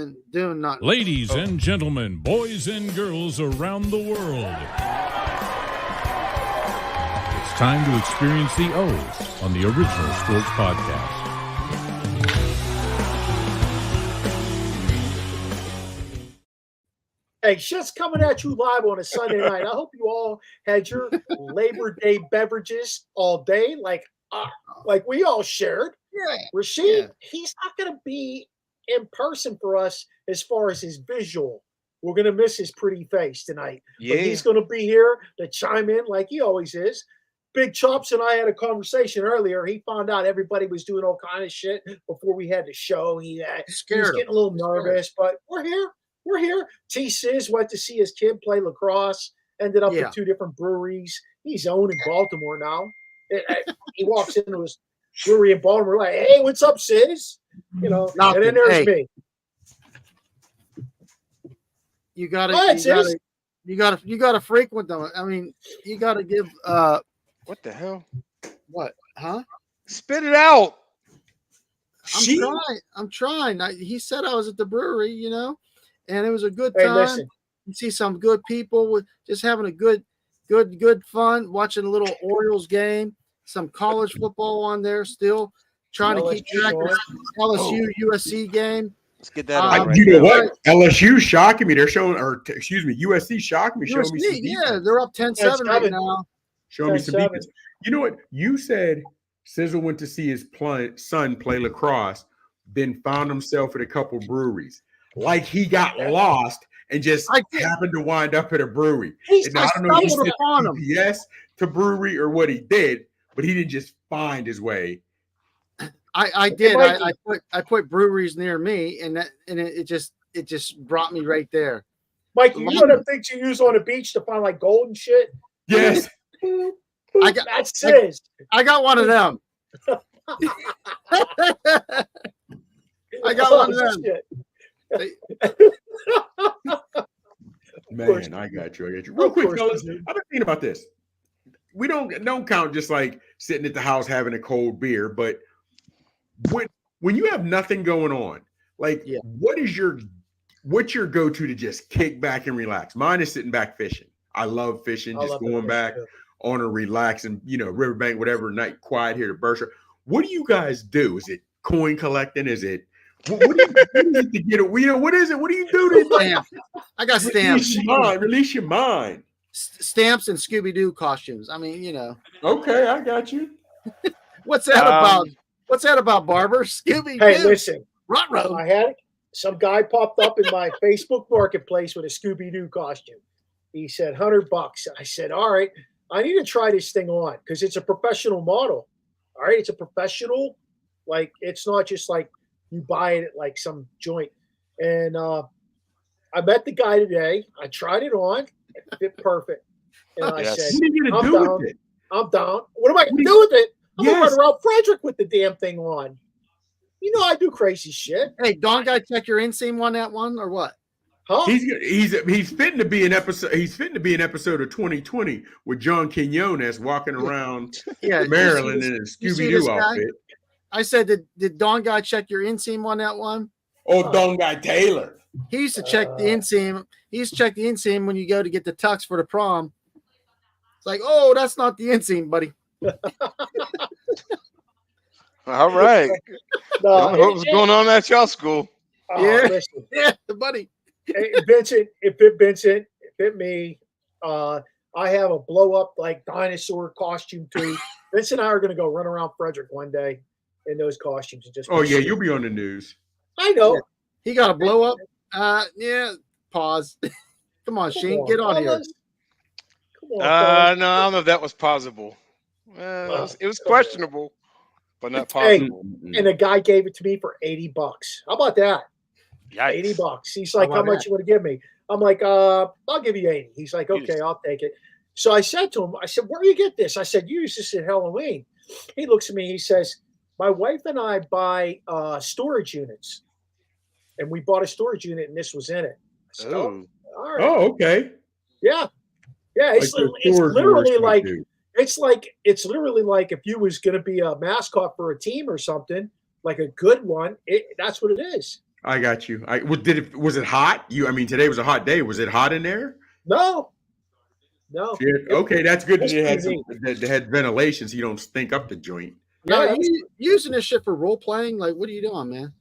and doing nothing. Ladies and gentlemen, boys and girls around the world, it's time to experience the O's on the Original Sports Podcast. Hey, shit's coming at you live on a Sunday night. I hope you all had your Labor Day beverages all day, like we all shared. Yeah. Rashid, he's not going to be in person for us as far as his visual. We're going to miss his pretty face tonight. Yeah. But he's going to be here to chime in like he always is. Big Chops and I had a conversation earlier. He found out everybody was doing all kind of shit before we had the show. He was getting a little nervous, but we're here. We're here. T-Sizz went to see his kid play lacrosse, ended up with 2 different breweries. He's owning Baltimore now. He walks into his brewery in Baltimore like, hey, what's up, Sizz? You know, and then there's me. You gotta frequent them. I mean, you gotta give what the hell? What? Huh? Spit it out. I'm trying. He said I was at the brewery, you know, and it was a good time. Listen. You see some good people with just having a good fun, watching a little Orioles game, some college football on there still, trying to keep track of LSU USC game. Let's get that on. You know what? LSU shocking me. They're showing, USC shocking me. Showing me some defense. They're up 10-7 right now. Showing me some defense. You know what? You said Sizzle went to see his son play lacrosse, then found himself at a couple breweries. Like he got lost and just happened to wind up at a brewery. And I don't know if he said GPS to brewery or what he did, but he didn't just find his way. I did. I put breweries near me, and it just brought me right there. Mike, you know them things you use on the beach to find like gold and shit? Yes. That's Sizz. I got one of them. I got one of them. Shit. Man, I got you. Real quick, fellas, I've been thinking about this. We don't count just like sitting at the house having a cold beer, but when you have nothing going on, like what's your go-to to just kick back and relax? Mine is sitting back fishing. I love fishing, just going back on a relaxing, riverbank, whatever night, quiet here to Barbershop. What do you guys do? Is it coin collecting? Is it what do you do to get it? What is it? What do you do to I got stamps. Release your mind. Stamps and Scooby-Doo costumes. I mean, Okay, I got you. What's that about? What's that about, Barber? Scooby-Doo. Hey, listen. Ruh-roh. I had some guy popped up in my Facebook marketplace with a Scooby-Doo costume. He said $100. I said, all right, I need to try this thing on because it's a professional model. All right, it's a professional. Like, it's not just like you buy it at like some joint. And I met the guy today. I tried it on. It fit perfect. And I said, what are you going to do with it? I'm down. What am I going to do with it? I'm going to run around Frederick with the damn thing on. You know I do crazy shit. Hey, Don guy, check your inseam on that one or what? Huh? He's fitting to be an episode. He's fitting to be an episode of 2020 with John Quinones walking around Maryland in a Scooby-Doo outfit. I said, did Don guy check your inseam on that one? Oh, Don guy Taylor. He used to check the inseam. He used to check the inseam when you go to get the tux for the prom. It's like, oh, that's not the inseam, buddy. All right. What was going on at y'all school? Yeah, buddy. Hey, Vincent, it fit Vincent. It fit me. I have a blow up like dinosaur costume too. Vincent and I are going to go run around Frederick one day in those costumes and just. Oh yeah, you'll be on the news. I know. Yeah. He got a blow up. Pause. Come on, Shane, get on here. No, I don't know if that was possible. It was questionable, but not possible. Hey, and the guy gave it to me for $80. How about that? Yikes. $80. He's like, how much you want to give me? I'm like, I'll give you 80. He's like, okay, I'll take it. So I said to him, I said, where do you get this? I said, you use this at Halloween. He looks at me, he says, my wife and I buy storage units. And we bought a storage unit and this was in it. I said, all right. Oh, okay. Yeah. Yeah. It's literally like, it's literally like if you was going to be a mascot for a team or something, like a good one, that's what it is. I got you. Was it hot? I mean, today was a hot day. Was it hot in there? No. Okay, that's good. They had ventilation, so you don't stink up the joint. Now, are you using this shit for role playing? Like, what are you doing, man?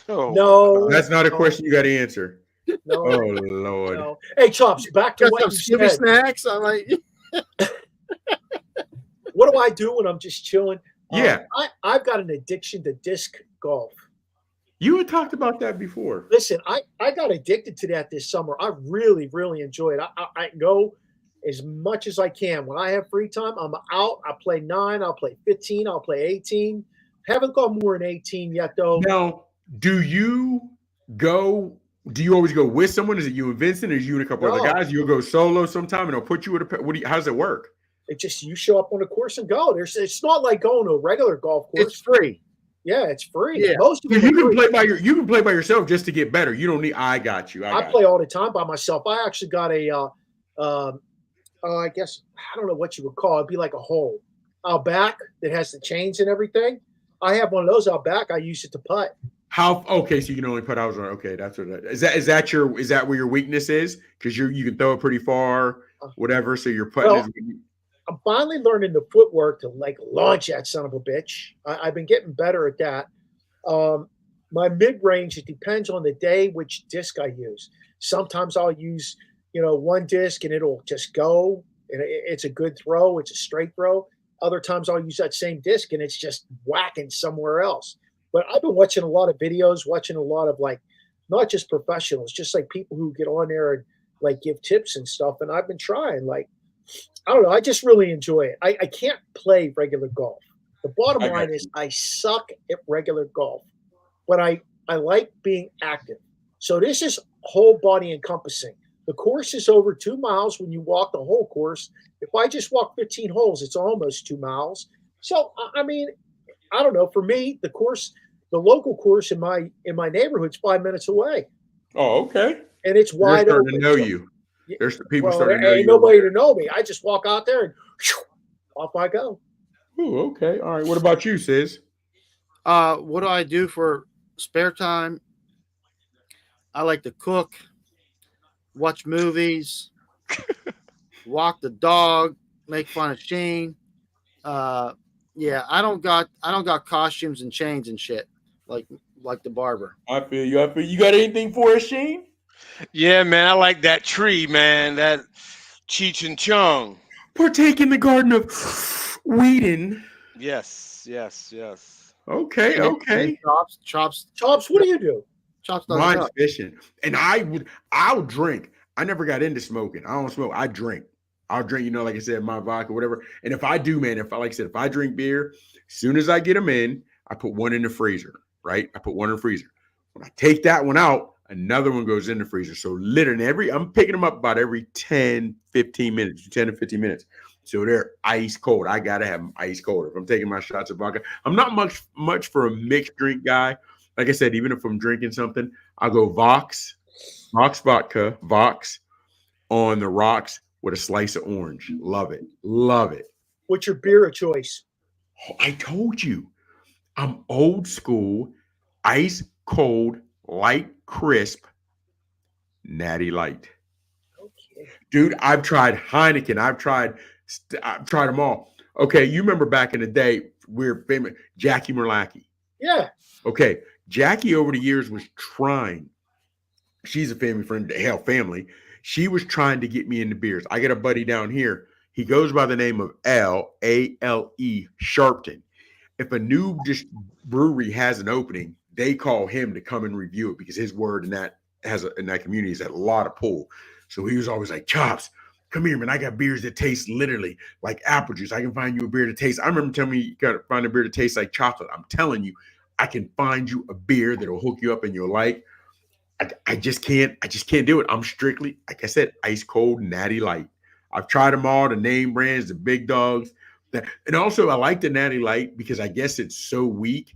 No, that's not a question you got to answer. No, oh Lord. No. Hey, Chops, back to what you said. Snacks. I'm like, what do I do when I'm just chilling? Yeah, I've got an addiction to disc golf. You had talked about that before. Listen, I got addicted to that this summer. I really, really enjoy it. I go as much as I can. When I have free time, I'm out. I play 9. I'll play 15. I'll play 18. Haven't gone more than 18 yet, though. Now, do you always go with someone? Is it you and Vincent, or is you and a couple other guys? You'll go solo sometime, and they'll put you at a. How does it work? It just you show up on a course and go. It's not like going to a regular golf course. It's free. Yeah, it's free. Yeah. Most of you can play by yourself just to get better. You don't need. I got you. I play all the time by myself. I actually got a. I guess I don't know what you would call it. It'd be like a hole out back that has the chains and everything. I have one of those out back. I use it to putt. Okay, so you can only put hours on. Okay, that's what that is. Is that where your weakness is? Because you can throw it pretty far, whatever. So you're putting. Well, I'm finally learning the footwork to like launch that son of a bitch. I've been getting better at that. My mid range, it depends on the day which disc I use. Sometimes I'll use one disc and it'll just go. And it's a good throw. It's a straight throw. Other times I'll use that same disc and it's just whacking somewhere else. But I've been watching a lot of videos, watching a lot of like, not just professionals, just like people who get on there and like give tips and stuff. And I've been trying, like, I don't know. I just really enjoy it. I can't play regular golf. The bottom line is I suck at regular golf, but I like being active. So this is whole body encompassing. The course is over 2 miles when you walk the whole course. If I just walk 15 holes, it's almost 2 miles. So, I mean, I don't know. For me, the local course in my neighborhood's 5 minutes away. Oh, okay. And it's wide open. To know you. There's the people starting to know you. Ain't nobody to know me. I just walk out there and off I go. Oh, okay. All right. What about you, Sis? What do I do for spare time? I like to cook, watch movies, walk the dog, make fun of Shane. Yeah, I don't got costumes and chains and shit like the barber. I feel you. You got anything for us, Shane? Yeah, man, I like that tree, man. That Cheech and Chong. Partake in the Garden of Whedon. Yes. Okay. And Chops. What do you do? Chops does Mine's fishing, and I'll drink. I never got into smoking. I don't smoke. I drink. I'll drink, like I said, my vodka, whatever. And if I do, man, if I drink beer, as soon as I get them in, I put one in the freezer, right? I put one in the freezer. When I take that one out, another one goes in the freezer. So literally I'm picking them up about every 10 to 15 minutes. So they're ice cold. I got to have them ice cold. If I'm taking my shots of vodka, I'm not much for a mixed drink guy. Like I said, even if I'm drinking something, I'll go Vox vodka, Vox on the rocks with a slice of orange. Love it. What's your beer of choice? Oh, I told you. I'm old school, ice cold, light crisp, Natty Light. Okay. Dude, I've tried Heineken. I've tried them all. Okay, you remember back in the day, we're famous, Jackie Merlacki. Yeah. Okay, Jackie over the years was trying. She's a family friend, family. She was trying to get me into beers. I got a buddy down here. He goes by the name of L-A-L-E Sharpton. If a new brewery has an opening, they call him to come and review it because his word in that community is a lot of pull. So he was always like, Chops, come here, man. I got beers that taste literally like apple juice. I can find you a beer that tastes. I remember telling me you got to find a beer that tastes like chocolate. I'm telling you, I can find you a beer that'll hook you up and you'll like. I just can't do it. I'm strictly, like I said, ice cold Natty Light. I've tried them all, the name brands, the big dogs. And also I like the Natty Light because I guess it's so weak.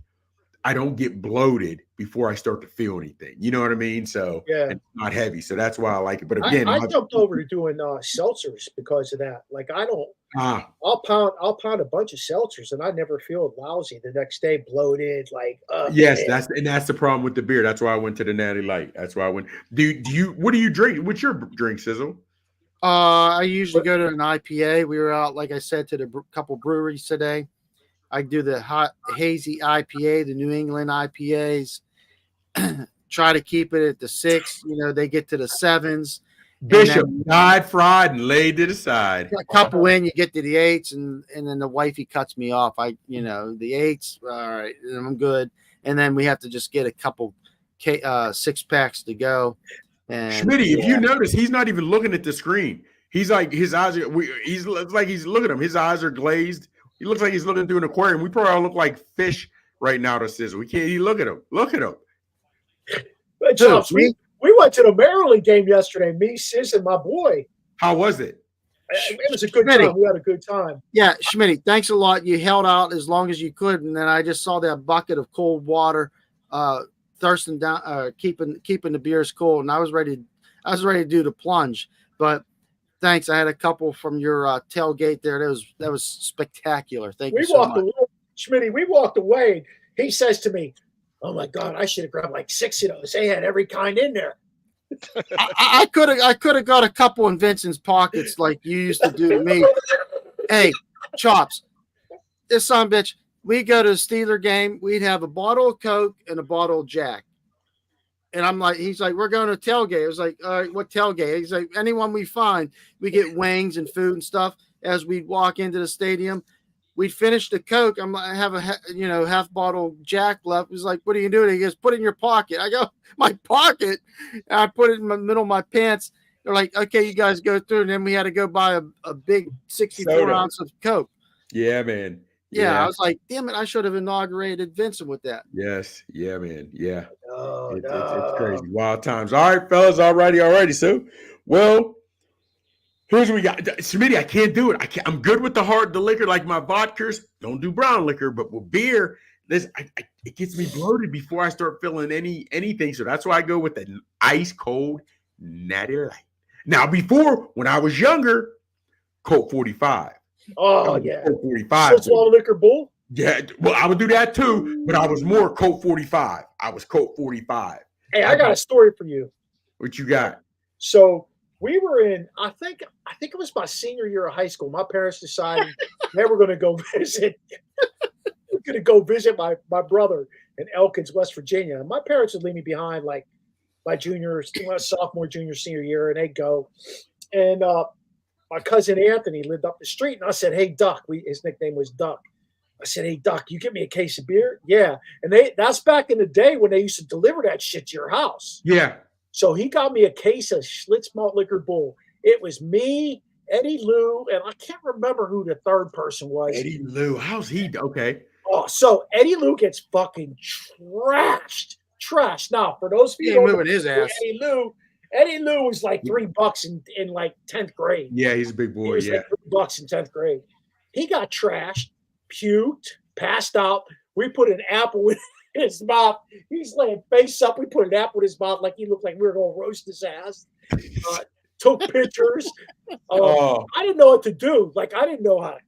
I don't get bloated before I start to feel anything. You know what I mean? So yeah, it's not heavy. So that's why I like it. But again, I jumped over to doing seltzers because of that. Like I don't. I'll pound a bunch of seltzers and I never feel lousy the next day, bloated. Like yes, man. that's the problem with the beer. That's why I went to the Natty Light. That's why I went. What do you drink? What's your drink, Sizzle? I usually go to an IPA. We were out, like I said, to the couple breweries today. I do the hot hazy IPA, the New England IPAs. Try to keep it at the 6. You know, they get to the 7s. Bishop died, fried, and laid to the side. A couple in, you get to the 8s, and then the wifey cuts me off. The 8s, all right, I'm good. And then we have to just get a couple 6-packs to go. And Schmitty, if you notice, he's not even looking at the screen. He's like his eyes are. He's like he's looking at him. His eyes are glazed. He looks like he's looking through an aquarium. We probably all look like fish right now to Sizzle. We can't. Look at him. Look at him. But Chops, we went to the Maryland game yesterday. Me, Sis, and my boy. How was it? It was a good time. We had a good time. Yeah, Schmitty, thanks a lot. You held out as long as you could, and then I just saw that bucket of cold water, thirsting down, keeping the beers cold, and I was ready to do the plunge. But thanks, I had a couple from your tailgate there. That was spectacular. Thank you so much. Schmitty, we walked away. He says to me, "Oh my God, I should have grabbed like 6 of those. They had every kind in there." I could have got a couple in Vincent's pockets like you used to do to me. Hey, Chops, this son of a bitch, we go to the Steeler game, we'd have a bottle of Coke and a bottle of Jack. And I'm like, he's like, we're going to tailgate. I was like, all right, what tailgate? He's like, anyone we find, we get wings and food and stuff as we walk into the stadium. We'd finish the Coke. I have a half bottle Jack left. He's like, what are you doing? He goes, put it in your pocket. I go, my pocket? And I put it in the middle of my pants. They're like, okay, you guys go through. And then we had to go buy a big 64-ounce of Coke. Yeah, man. Yeah, I was like, damn it, I should have inaugurated Vincent with that. Yes. Yeah, man. Yeah. No, It's crazy. Wild times. All right, fellas. All righty. So, well, here's what we got. Smitty, I can't do it. I'm good with the liquor, like my vodkas. Don't do brown liquor, but with beer, it gets me bloated before I start feeling anything. So that's why I go with the ice cold Natty Light. Now, before, when I was younger, Colt 45. Oh yeah, Colt 45. Swallow liquor bull. Yeah, well, I would do that too, but I was more Colt 45. I was Colt 45. Hey, I got a story for you. What you got? So we were in, I think it was my senior year of high school. My parents decided they were going to go visit. We're going to go visit my brother in Elkins, West Virginia. My parents would leave me behind like my sophomore, junior, senior year, and they'd go. And my cousin Anthony lived up the street, and I said, "Hey, Duck." His nickname was Duck. I said, "Hey, Duck, you get me a case of beer?" Yeah, and that's back in the day when they used to deliver that shit to your house. Yeah. So he got me a case of Schlitz Malt Liquor Bull. It was me, Eddie Lou, and I can't remember who the third person was. Eddie Lou. How's he? Okay. Oh, so Eddie Lou gets fucking trashed. Now, for those of you who moving his ass. Eddie Lou was like $3 in like 10th grade. Yeah, he's a big boy. He was like $3 in 10th grade. He got trashed, puked, passed out. We put an apple in his mouth. He's laying face up. We put an apple in his mouth like he looked like we were going to roast his ass. Took pictures. I didn't know what to do. Like, I didn't know how to,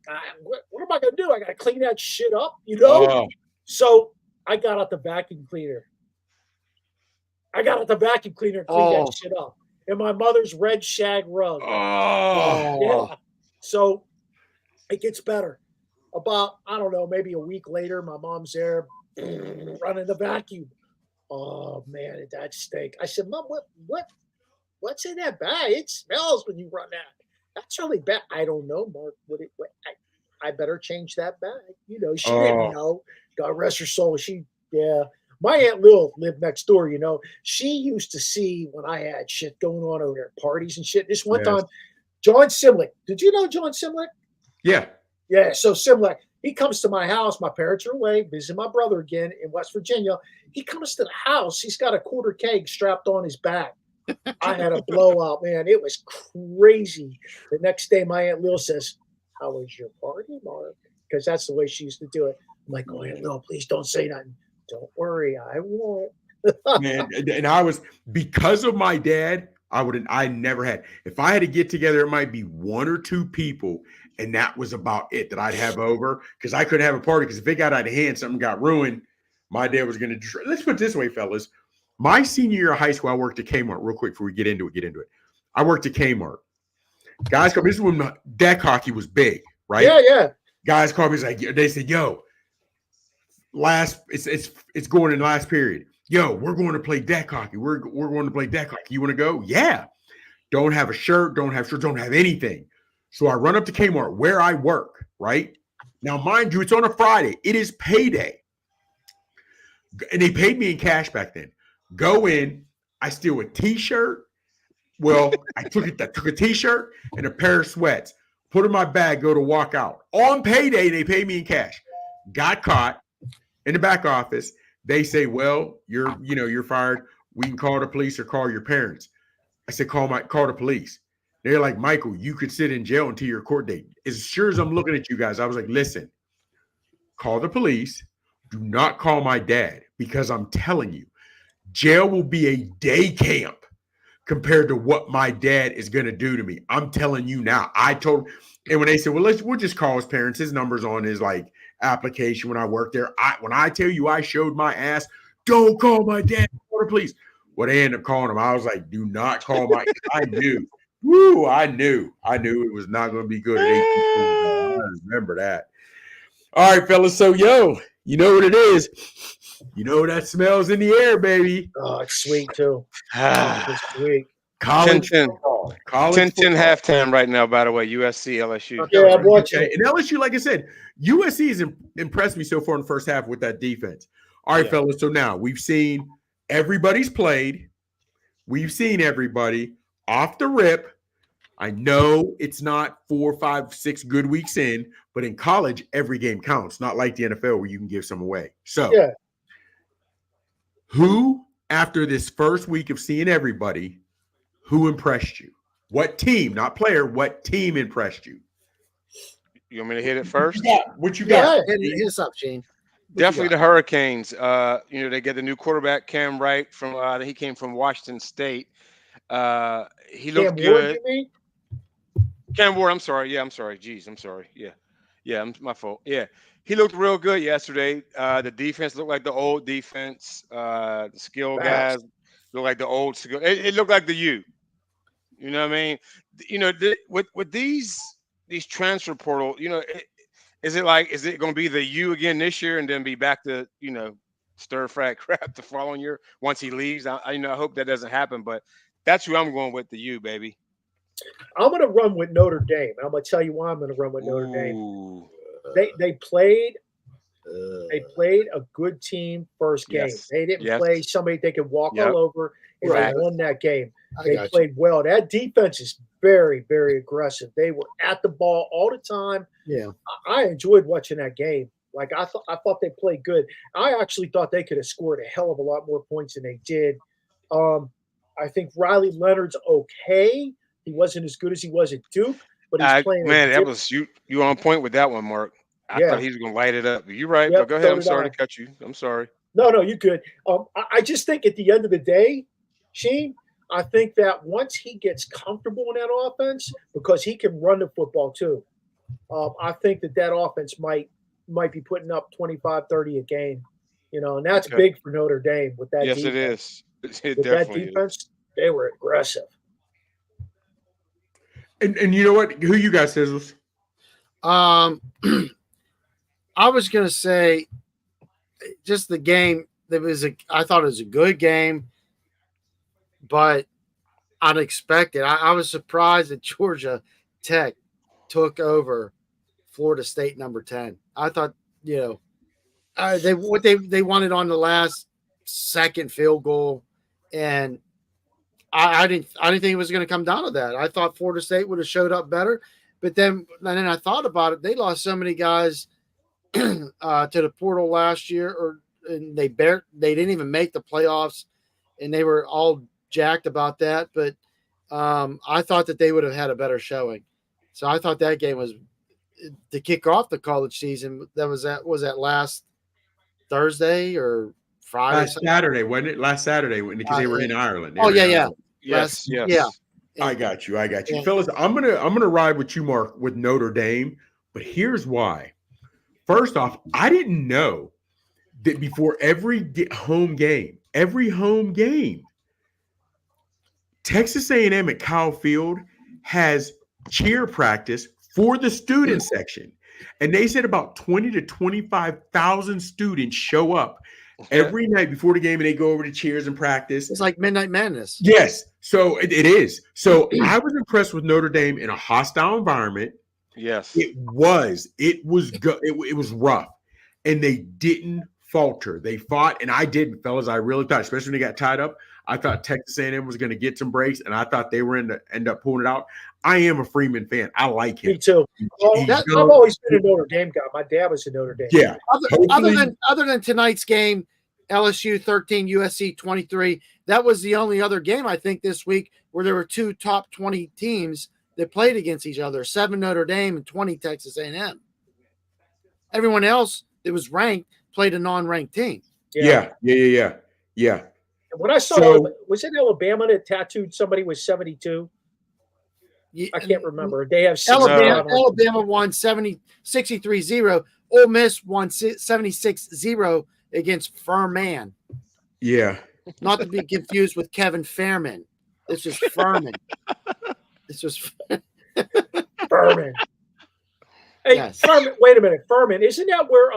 what am I going to do? I got to clean that shit up, you know? So I got out the vacuum cleaner. And clean that shit up. And my mother's red shag rug. Yeah. So it gets better. About, I don't know, maybe a week later, my mom's there running the vacuum. Oh man, that stink. I said, Mom, what's in that bag? It smells when you run that. That's really bad. I don't know, Mark. I better change that bag. You know, she didn't know. God rest her soul. My Aunt Lil lived next door, you know. She used to see when I had shit going on over there, parties and shit. This one time, John Simlick. Did you know John Simlick? Yeah. Yeah, so Simlick, he comes to my house. My parents are away, visiting my brother again in West Virginia. He comes to the house. He's got a quarter keg strapped on his back. I had a blowout, man. It was crazy. The next day, my Aunt Lil says, "How was your party, Mark?" Because that's the way she used to do it. I'm like, "Oh, Aunt Lil, please don't say nothing." Don't worry, I won't. Man, and I was, because of my dad, I never had. If I had to get together, it might be 1 or 2 people, and that was about it that I'd have over, because I couldn't have a party, because if it got out of hand, something got ruined, my dad was going to. Let's put it this way, fellas. My senior year of high school, I worked at Kmart. Real quick before we get into it. I worked at Kmart. Guys come. This is when deck hockey was big, right? Yeah. Guys called me. Like, they said, "Yo, it's going in the last period. Yo, we're going to play deck hockey. We're going to play deck hockey. You want to go? Yeah. Don't have a shirt. Don't have shirts. Don't have anything. So I run up to Kmart where I work. Right now, mind you, it's on a Friday. It is payday, and they paid me in cash back then. Go in. I steal a T-shirt. Well, I took a T-shirt and a pair of sweats, put in my bag, go to walk out. On payday, they pay me in cash. Got caught in the back office. They say, well, you're fired. We can call the police or call your parents. I said, call the police. They're like, Michael, you could sit in jail until your court date. As sure as I'm looking at you guys, I was like, listen, call the police. Do not call my dad, because I'm telling you, jail will be a day camp compared to what my dad is going to do to me. I'm telling you now. And when they said, well, we'll just call his parents. His number's on his application when I worked there. When I tell you I showed my ass, don't call my dad, call the police. Well, they ended up calling him. I was like, do not call my. I knew. Woo! I knew it was not going to be good at 18. I remember that. All right, fellas. So, you know what it is. You know that smells in the air, baby. Oh, it's sweet too. It's sweet. College 10-10. football. 10-10 halftime right now, by the way. USC, LSU. Yeah, I'm watching. And LSU, like I said, USC has impressed me so far in the first half with that defense. All right, fellas. So now we've seen everybody's played. We've seen everybody off the rip. I know it's not 4, 5, 6 good weeks in, but in college, every game counts. Not like the NFL where you can give some away. So, who, after this first week of seeing everybody, who impressed you? What team, not player, what team impressed you? You want me to hit it first? What you got? Hit us up, Shane. Definitely the Hurricanes. They get the new quarterback, Cam Wright, from he came from Washington State. He looked good. Cam Ward, I'm sorry. Yeah, I'm sorry. Jeez, I'm sorry. Yeah, my fault. Yeah, he looked real good yesterday. The defense looked like the old defense. The skill guys look like the old skill. It looked like the U. You know what I mean? With these transfer portal, is it going to be the U again this year and then be back to stir fry crap the following year once he leaves? I hope that doesn't happen, but that's who I'm going with, the U, baby. I'm going to run with Notre Dame. I'm going to tell you why I'm going to run with Notre Dame. They played a good team first game. Yes. They didn't play somebody they could walk all over, and they won that game. They played well. That defense is very, very aggressive. They were at the ball all the time. Yeah, I enjoyed watching that game. I thought they played good. I actually thought they could have scored a hell of a lot more points than they did. I think Riley Leonard's okay. He wasn't as good as he was at Duke, but he's playing. Man, that was you on point with that one, Mark. I thought he was going to light it up. You're right, but go ahead. I'm sorry to cut you. I'm sorry. No, you're good. I just think at the end of the day, Sheen, I think that once he gets comfortable in that offense, because he can run the football too, I think that offense might be putting up 25, 30 a game, and that's big for Notre Dame with that defense. Yes, it is. It with definitely that defense, they were aggressive. And you know what? Who you got, Sizzles? I was going to say just the game. I thought it was a good game, but unexpected. I was surprised that Georgia Tech took over Florida State number 10. I thought, they wanted on the last second field goal, and I didn't think it was going to come down to that. I thought Florida State would have showed up better, but then I thought about it. They lost so many guys to the portal last year, and they didn't even make the playoffs, and they were all jacked about that. But I thought that they would have had a better showing. So I thought that game was to kick off the college season. Was that last Thursday or Friday. Last Saturday, wasn't it? Last Saturday, because they were in Ireland. Yes. Yeah. I got you. Yeah. Fellas, I'm gonna ride with you, Mark, with Notre Dame, but here's why. First off, I didn't know that before every home game, Texas A&M at Kyle Field has cheer practice for the student section. And they said about 20 to 25,000 students show up every night before the game, and they go over to cheers and practice. It's like Midnight Madness. Yes. So it is. So I was impressed with Notre Dame in a hostile environment. Yes. It was rough. And they didn't falter. They fought, and I didn't, fellas. I really thought, especially when they got tied up, I thought Texas A&M was going to get some breaks, and I thought they were in to end up pulling it out. I am a Freeman fan. I like him. Me too. Well, I've always been a Notre Dame guy. My dad was a Notre Dame. Yeah. Other than tonight's game, LSU 13, USC 23. That was the only other game I think this week where there were two top 20 teams that played against each other: 7 Notre Dame and 20 Texas A&M. Everyone else that was ranked played a non-ranked team. Yeah. When I saw, was it Alabama that tattooed somebody with 72? I can't remember. They have Alabama won 63-0. Ole Miss won 76-0 against Furman. Yeah. Not to be confused with Kevin Fairman. This is Furman. This was Furman. Hey, yes. Furman, wait a minute. Furman, isn't that where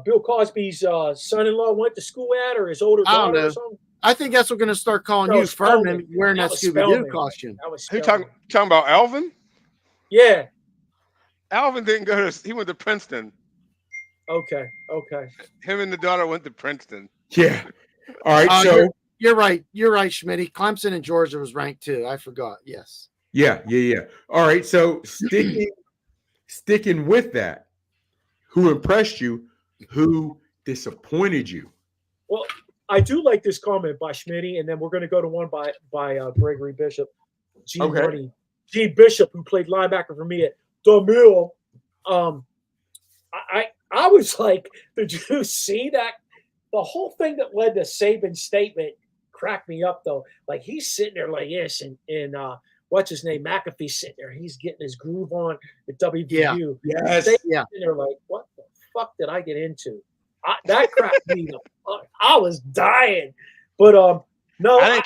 Bill Cosby's son-in-law went to school at, or his older daughter or something? I think that's what we're going to start calling you, Furman, wearing that Scooby-Doo costume. Who talking about Alvin? Yeah. Alvin didn't go to – he went to Princeton. Okay. Him and the daughter went to Princeton. Yeah. All right, so – You're right, Schmitty. Clemson and Georgia was ranked too. I forgot. Yes. Yeah. All right, so sticking with that, who impressed you? Who disappointed you? Well, I do like this comment by Schmitty, and then we're going to go to one by Gregory Bishop. G. Bishop, who played linebacker for me at the Mill. I was like, did you see that? The whole thing that led to Saban's statement cracked me up, though. Like, he's sitting there like this, and what's his name? McAfee's sitting there. He's getting his groove on at WVU. Yeah. Yes. They're like, what the fuck did I get into? That cracked me the fuck. I was dying. But no, I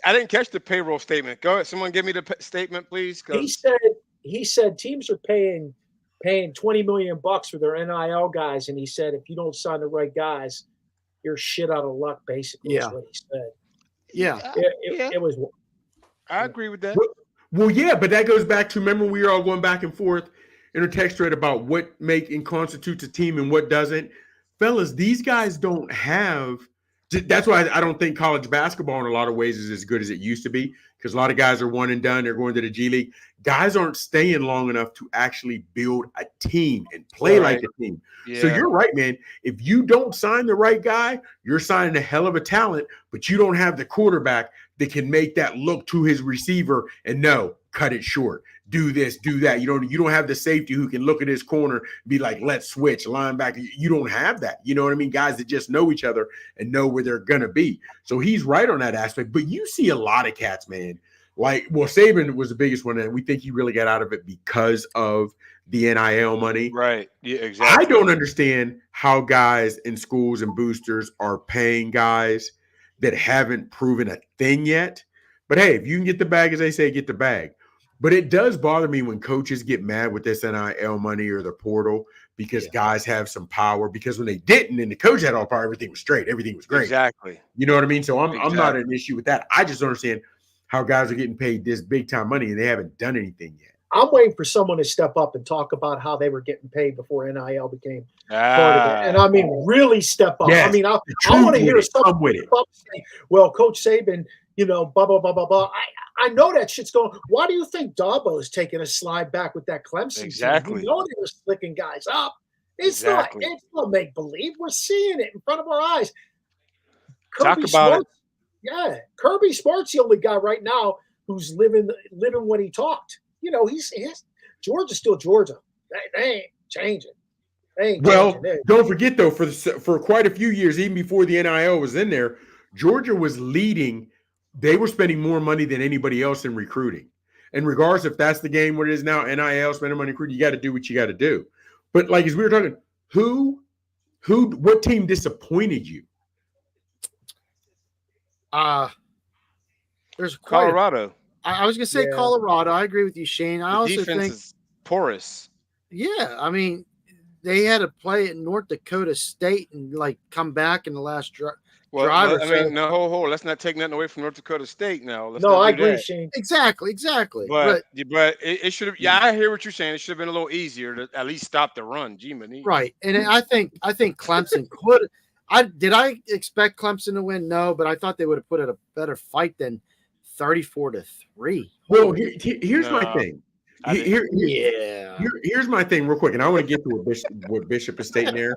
didn't catch the payroll statement. Go ahead. Someone give me the statement, please. He said teams are paying $20 million for their NIL guys, and he said if you don't sign the right guys, you're shit out of luck. Basically, is what he said. Yeah, it was. I agree with that. Well, yeah, but that goes back to, remember, we were all going back and forth in a text thread about what constitutes a team and what doesn't. Fellas, these guys don't have. That's why I don't think college basketball in a lot of ways is as good as it used to be, because a lot of guys are one and done. They're going to the G League. Guys aren't staying long enough to actually build a team and play like a team. Yeah. So you're right, man. If you don't sign the right guy, you're signing a hell of a talent, but you don't have the quarterback that can make that look to his receiver and cut it short. Do this, do that. You don't have the safety who can look at his corner and be like, let's switch linebacker. You don't have that. You know what I mean? Guys that just know each other and know where they're going to be. So he's right on that aspect. But you see a lot of cats, man. Saban was the biggest one, and we think he really got out of it because of the NIL money. Right. Yeah, exactly. I don't understand how guys in schools and boosters are paying guys that haven't proven a thing yet. But hey, if you can get the bag, as they say, get the bag. But it does bother me when coaches get mad with this NIL money or the portal because guys have some power. Because when they didn't and the coach had all power, everything was straight. Everything was great. Exactly. You know what I mean? So I'm not an issue with that. I just don't understand how guys are getting paid this big time money and they haven't done anything yet. I'm waiting for someone to step up and talk about how they were getting paid before NIL became part of it. And I mean, really step up. Yes, I mean, I want to hear someone with it. Say, well, Coach Saban, blah, blah, blah, blah, blah. I know that shit's going. Why do you think Dabo's taking a slide back with that Clemson Exactly. team? You know they were slicking guys up. It's not make believe. We're seeing it in front of our eyes. Talk about it. Yeah, Kirby Smart's the only guy right now who's living when he talked. He's Georgia's still Georgia. They ain't changing. Well, don't forget though, for quite a few years, even before the NIL was in there, Georgia was leading. They were spending more money than anybody else in recruiting. And regardless if that's the game where it is now, NIL spending money recruiting, you got to do what you got to do. But like as we were talking, what team disappointed you? There's Colorado. I was gonna say Colorado. I agree with you, Shane. I also defense think is porous. Yeah, I mean, they had to play at North Dakota State and like come back in the last drive. I mean, no, let's not take nothing away from North Dakota State now. I agree, Shane. Exactly. But it should have. Yeah, I hear what you're saying. It should have been a little easier to at least stop the run. Right, and I think Clemson could. I expect Clemson to win? No, but I thought they would have put it a better fight than 34-3. Well, here's my thing. Here's my thing, real quick, and I want to get to what Bishop is stating there.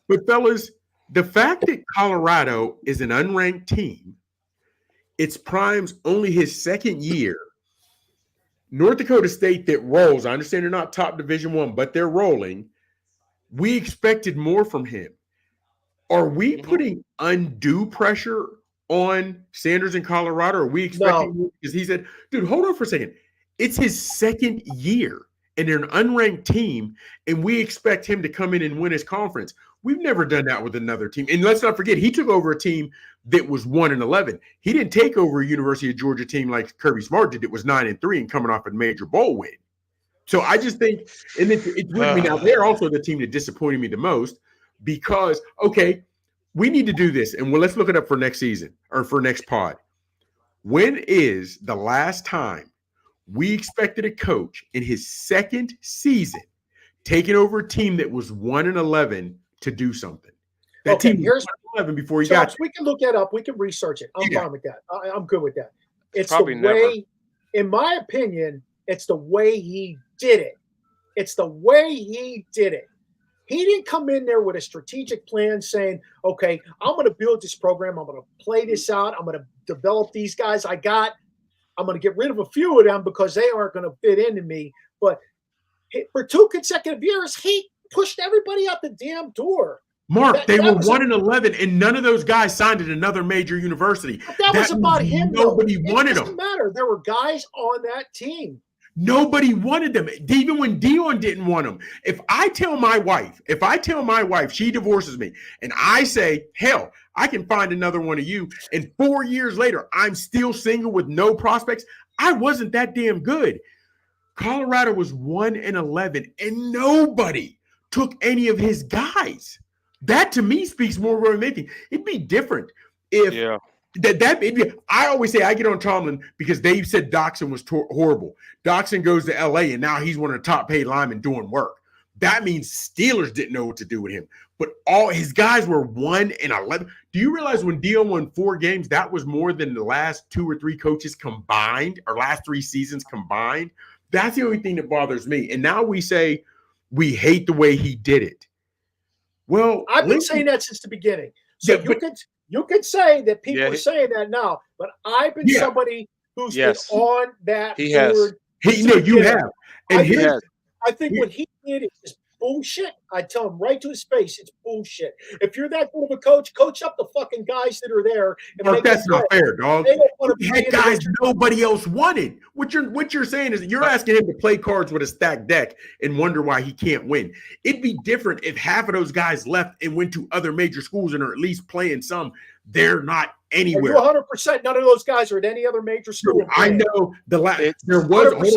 But fellas, the fact that Colorado is an unranked team, it's Prime's only his second year. North Dakota State that rolls. I understand they're not top Division I, but they're rolling. We expected more from him. Are we putting undue pressure on Sanders in Colorado? Or are we expecting because he said, dude, hold on for a second. It's his second year, and they're an unranked team, and we expect him to come in and win his conference. We've never done that with another team. And let's not forget, he took over a team that was 1-11. He didn't take over a University of Georgia team like Kirby Smart did. It was 9-3 and coming off a major bowl win. So I just think, and it's with me now. They're also the team that disappointed me the most because, okay, we need to do this, and let's look it up for next season or for next pod. When is the last time we expected a coach in his second season taking over a team that was 1-11 to do something? That team was 1-11 before he got. We can look that up. We can research it. I'm fine with that. I'm good with that. It's probably the way, in my opinion, it's the way he did it. It's the way he did it. He didn't come in there with a strategic plan saying, okay, I'm going to build this program. I'm going to play this out. I'm going to develop these guys I got. I'm going to get rid of a few of them because they aren't going to fit into me. But for 2 consecutive years, he pushed everybody out the damn door. Mark, they were 1-11, and none of those guys signed at another major university. But that was about him. Nobody wanted them. It doesn't matter. There were guys on that team. Nobody wanted them, even when Dion didn't want them. If I tell my wife, she divorces me, and I say, hell, I can find another one of you, and 4 years later, I'm still single with no prospects, I wasn't that damn good. Colorado was 1-11, and nobody took any of his guys. That, to me, speaks more of anything. It'd be different if I always say I get on Tomlin because they said Doxson was horrible. Doxson goes to LA, and now he's one of the top paid linemen doing work. That means Steelers didn't know what to do with him. But all his guys were 1-11. Do you realize when Dion won 4 games, that was more than the last 2 or 3 coaches combined, or last 3 seasons combined? That's the only thing that bothers me. And now we say we hate the way he did it. Well, I've been saying that since the beginning. So you could say that people are saying that now, but I've been somebody who's been on that board. You have. And I think what he did is bullshit. I tell him right to his face, it's bullshit. If you're that good of a coach, coach up the fucking guys that are there. And that's not fair, dog. He had guys nobody else wanted. What you're saying is you're asking him to play cards with a stacked deck and wonder why he can't win. It'd be different if half of those guys left and went to other major schools and are at least playing some. They're not anywhere. 100%. None of those guys are at any other major school. I know there was.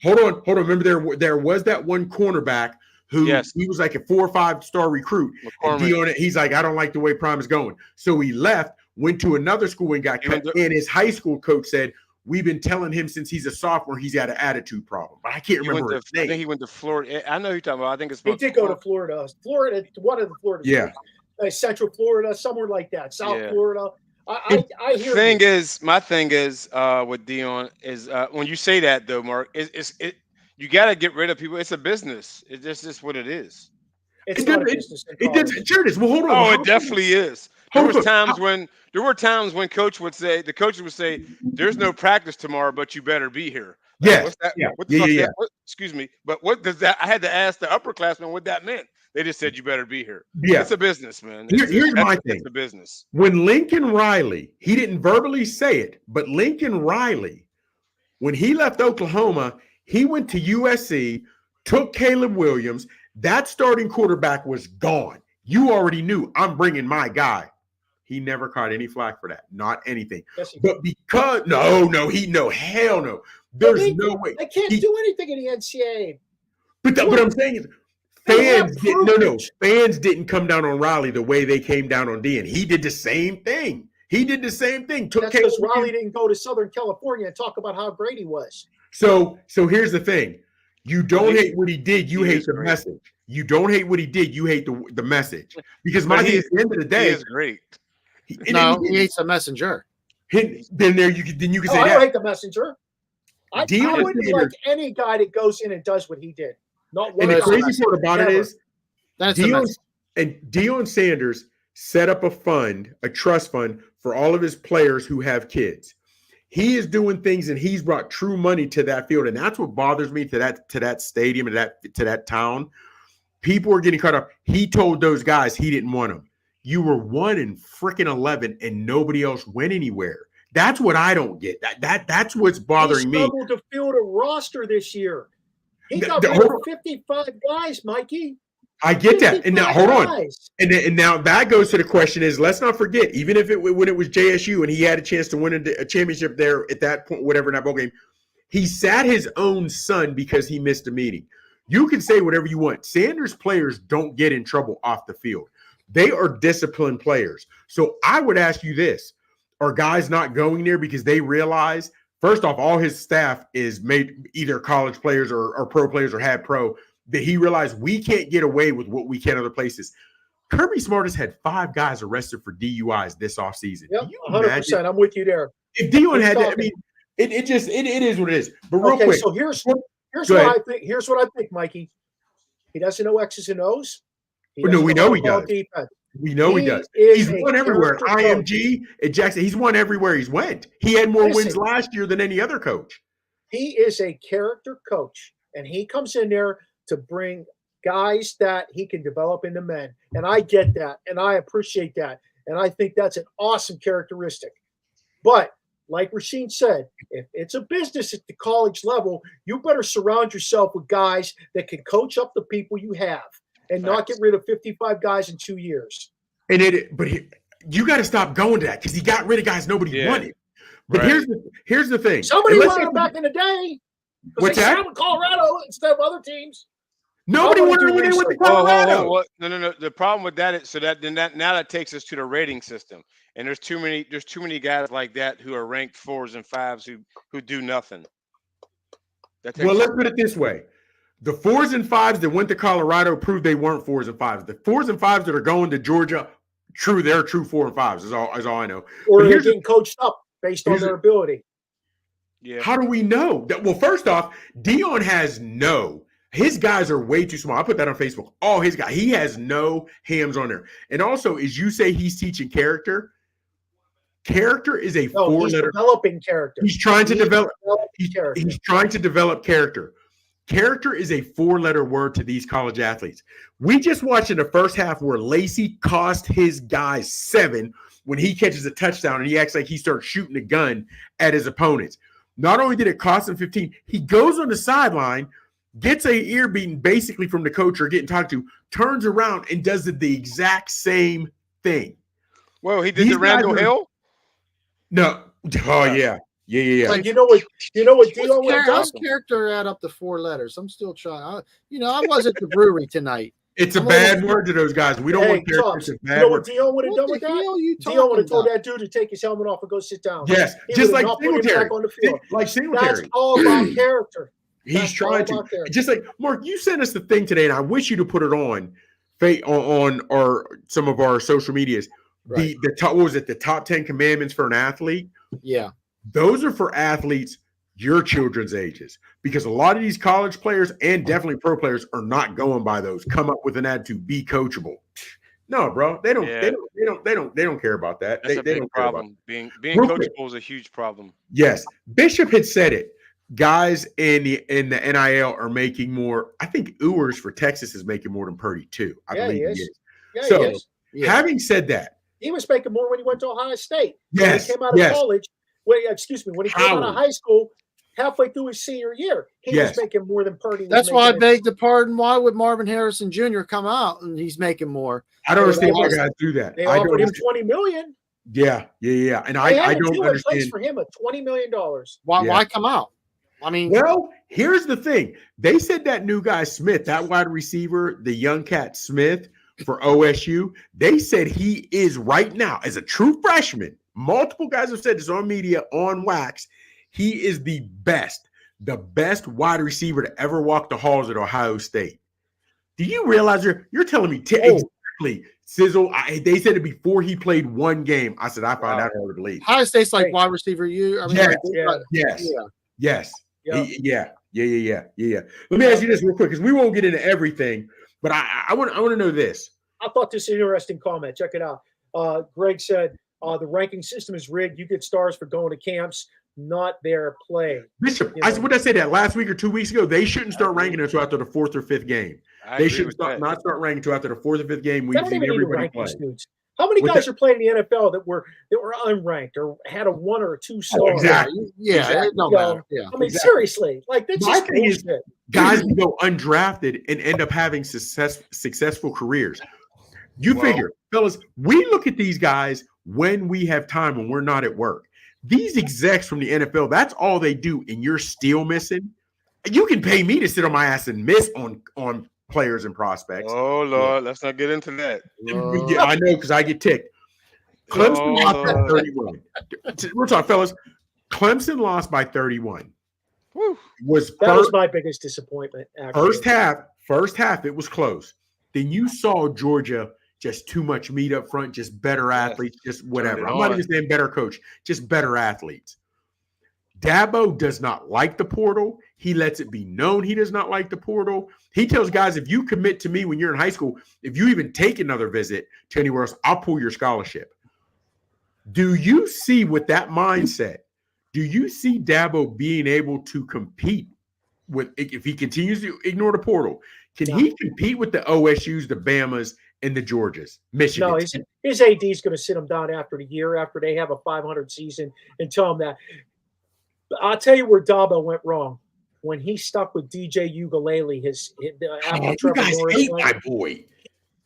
Hold on. Remember, there was that one cornerback who he was like a 4 or 5 star recruit. And Dion, he's like, I don't like the way Prime is going. So he left, went to another school and got cut. And his high school coach said, we've been telling him since he's a sophomore he's got an attitude problem. But I can't remember his name. I think he went to Florida. I know who you're talking about. I think it's he did go to Florida. One of the Florida schools. Central Florida, somewhere like that. South Florida. I hear my thing is with Dion is when you say that though, Mark, you got to get rid of people. It's a business. It's just what it is. It's not a business. Sure it is. Well, hold on. It definitely is. There were times when the coaches would say, "There's no practice tomorrow, but you better be here." Like, Yes. what's that? Yeah. What the fuck is that? Excuse me, but what does that? I had to ask the upperclassmen what that meant. They just said, "You better be here." Yeah. It's a business, man. Here's my thing. It's a business. When Lincoln Riley, he didn't verbally say it, but Lincoln Riley, when he left Oklahoma, he went to USC, took Caleb Williams. That starting quarterback was gone. You already knew, I'm bringing my guy. He never caught any flack for that. Not anything. Yes, but because hell no. There's no way. They can't do anything in the NCAA. But what I'm saying is fans didn't come down on Riley the way they came down on Deion. He did the same thing. That's because Riley didn't go to Southern California and talk about how great he was. So here's the thing. You don't hate what he did. You hate the message. You don't hate what he did. You hate the message. Because at the end of the day, he is great. He hates the messenger. Then you can say I that. hate the messenger. I wouldn't like any guy that goes in and does what he did. Not one. And the crazy part about it is, Deion Sanders set up a trust fund for all of his players who have kids. He is doing things, and he's brought true money to that field, and that's what bothers me to that stadium and to that town. People are getting caught up. He told those guys he didn't want them. You were 1-11, and nobody else went anywhere. That's what I don't get. That's what's bothering me. He struggled to field a roster this year. He got rid of 55 guys, Mikey. I get that. And now hold on. And now that goes to the question is, let's not forget, even if when it was JSU and he had a chance to win a championship there at that point, whatever, in that bowl game, he sat his own son because he missed a meeting. You can say whatever you want. Sanders players don't get in trouble off the field. They are disciplined players. So I would ask you this. Are guys not going there because they realize, first off, all his staff is made either college players or pro players or had pro, that he realized we can't get away with what we can other places. Kirby Smart has had 5 guys arrested for DUIs this offseason. Yep, 100%. I'm with you there. If Deion had that, I mean, it is what it is. But real quick. So here's what I think. Here's what I think, Mikey. He doesn't know X's and O's. No, we know he does. Defense. We know he does. He's won everywhere. IMG at Jackson. He's won everywhere he's went. He had more wins last year than any other coach. He is a character coach, and he comes in there to bring guys that he can develop into men. And I get that, and I appreciate that. And I think that's an awesome characteristic. But like Rasheen said, if it's a business at the college level, you better surround yourself with guys that can coach up the people you have and not get rid of 55 guys in 2 years. And you got to stop going to that because he got rid of guys nobody wanted. But here's the thing. Somebody wanted him back in the day. What's that? They Colorado instead of other teams. Nobody wanted when they went to Colorado. No. The problem with that is now that takes us to the rating system, and there's too many guys like that who are ranked 4s and 5s who do nothing. Well, let's put it this way: the 4s and 5s that went to Colorado proved they weren't 4s and 5s. The 4s and 5s that are going to Georgia, they're true 4 and 5s. Is all I know. Or they're getting coached up based on their ability. Yeah. How do we know that? Well, first off, Deion has his guys are way too small. I put that on Facebook. All his guys, he has no hams on there. And also, as you say, he's teaching character. Character is a 4-letter. He's developing character. He's trying to develop. He's trying to develop character. Character is a 4-letter word to these college athletes. We just watched in the first half where Lacey cost his guys 7 when he catches a touchdown and he acts like he starts shooting a gun at his opponents. Not only did it cost him 15, he goes on the sideline, gets a ear beaten basically from the coach or getting talked to, turns around and does the exact same thing. Well, he did the Randall Hill? No. Oh, yeah. Yeah. Like, you know what Deion would have done? How's character add up to 4 letters? I'm still trying. I was at the brewery tonight. It's a bad word to those guys. We don't want character. You know what Deion would have done with that? Deion would have told that dude to take his helmet off and go sit down. Yes, just like Singletary. Like Singletary. That's all about character. He's trying to. Just like Mark, you sent us the thing today, and I wish you to put it on some of our social medias. Right. The top, what was it? The top 10 commandments for an athlete. Yeah, those are for athletes your children's ages, because a lot of these college players and definitely pro players are not going by those. Come up with an attitude, be coachable. No, bro, they don't care about that. That's They a big don't care about problem. Being Real quick. coachable is a huge problem. Yes, Bishop had said it. Guys in the NIL are making more. I think Ewers for Texas is making more than Purdy too. I believe he is. Yeah, So, he is. having said that, he was making more when he went to Ohio State. Yes, when he came out of college. When he came out of high school, halfway through his senior year, he was making more than Purdy. That's why I beg the pardon. Why would Marvin Harrison Jr. come out and he's making more? I don't understand why guys do that. They offered him $20 million. Yeah, and I don't understand for him at $20 million. Why come out? I mean, well, here's the thing. They said that new guy Smith, that wide receiver, the young cat Smith for OSU, they said he is right now as a true freshman. Multiple guys have said this on media, on wax. He is the best wide receiver to ever walk the halls at Ohio State. Do you realize you're telling me exactly, Sizzle? They said it before he played one game. I said I find that hard to believe. Ohio State's like wide receiver. Yes. Yeah. Let me ask you this real quick because we won't get into everything, but I want to know this. I thought this was an interesting comment. Check it out. Greg said the ranking system is rigged. You get stars for going to camps, not their play. Bishop, what did I say that last week or 2 weeks ago? They shouldn't start ranking until after the fourth or fifth game. They should not start ranking until after the fourth or fifth game. We've seen everybody play. How many guys are playing in the NFL that were unranked or had a 1 or 2 star? Exactly. Yeah, it don't matter. Yeah. I mean, seriously, like that's my just thing bullshit. is, guys can go undrafted and end up having successful careers. You figure, fellas, we look at these guys when we have time when we're not at work. These execs from the NFL, that's all they do, and you're still missing. You can pay me to sit on my ass and miss on players and prospects. Oh Lord, let's not get into that. Yeah, I know because I get ticked. Clemson lost by 31. We're talking, fellas. Clemson lost by 31. That was my biggest disappointment. Actually. First half, it was close. Then you saw Georgia just too much meat up front, just better athletes, just whatever. I'm not even saying better coach, just better athletes. Dabo does not like the portal. He lets it be known he does not like the portal. He tells guys, if you commit to me when you're in high school, if you even take another visit to anywhere else, I'll pull your scholarship. Do you see with that mindset, do you see Dabo being able to compete with, if he continues to ignore the portal, can he compete with the OSUs, the Bamas, and the Georgias, Michigan? No, his AD is going to sit him down after the year, after they have a 500 season, and tell him that. I'll tell you where Dabo went wrong. When he stuck with DJ Ugalele, you guys hate my boy.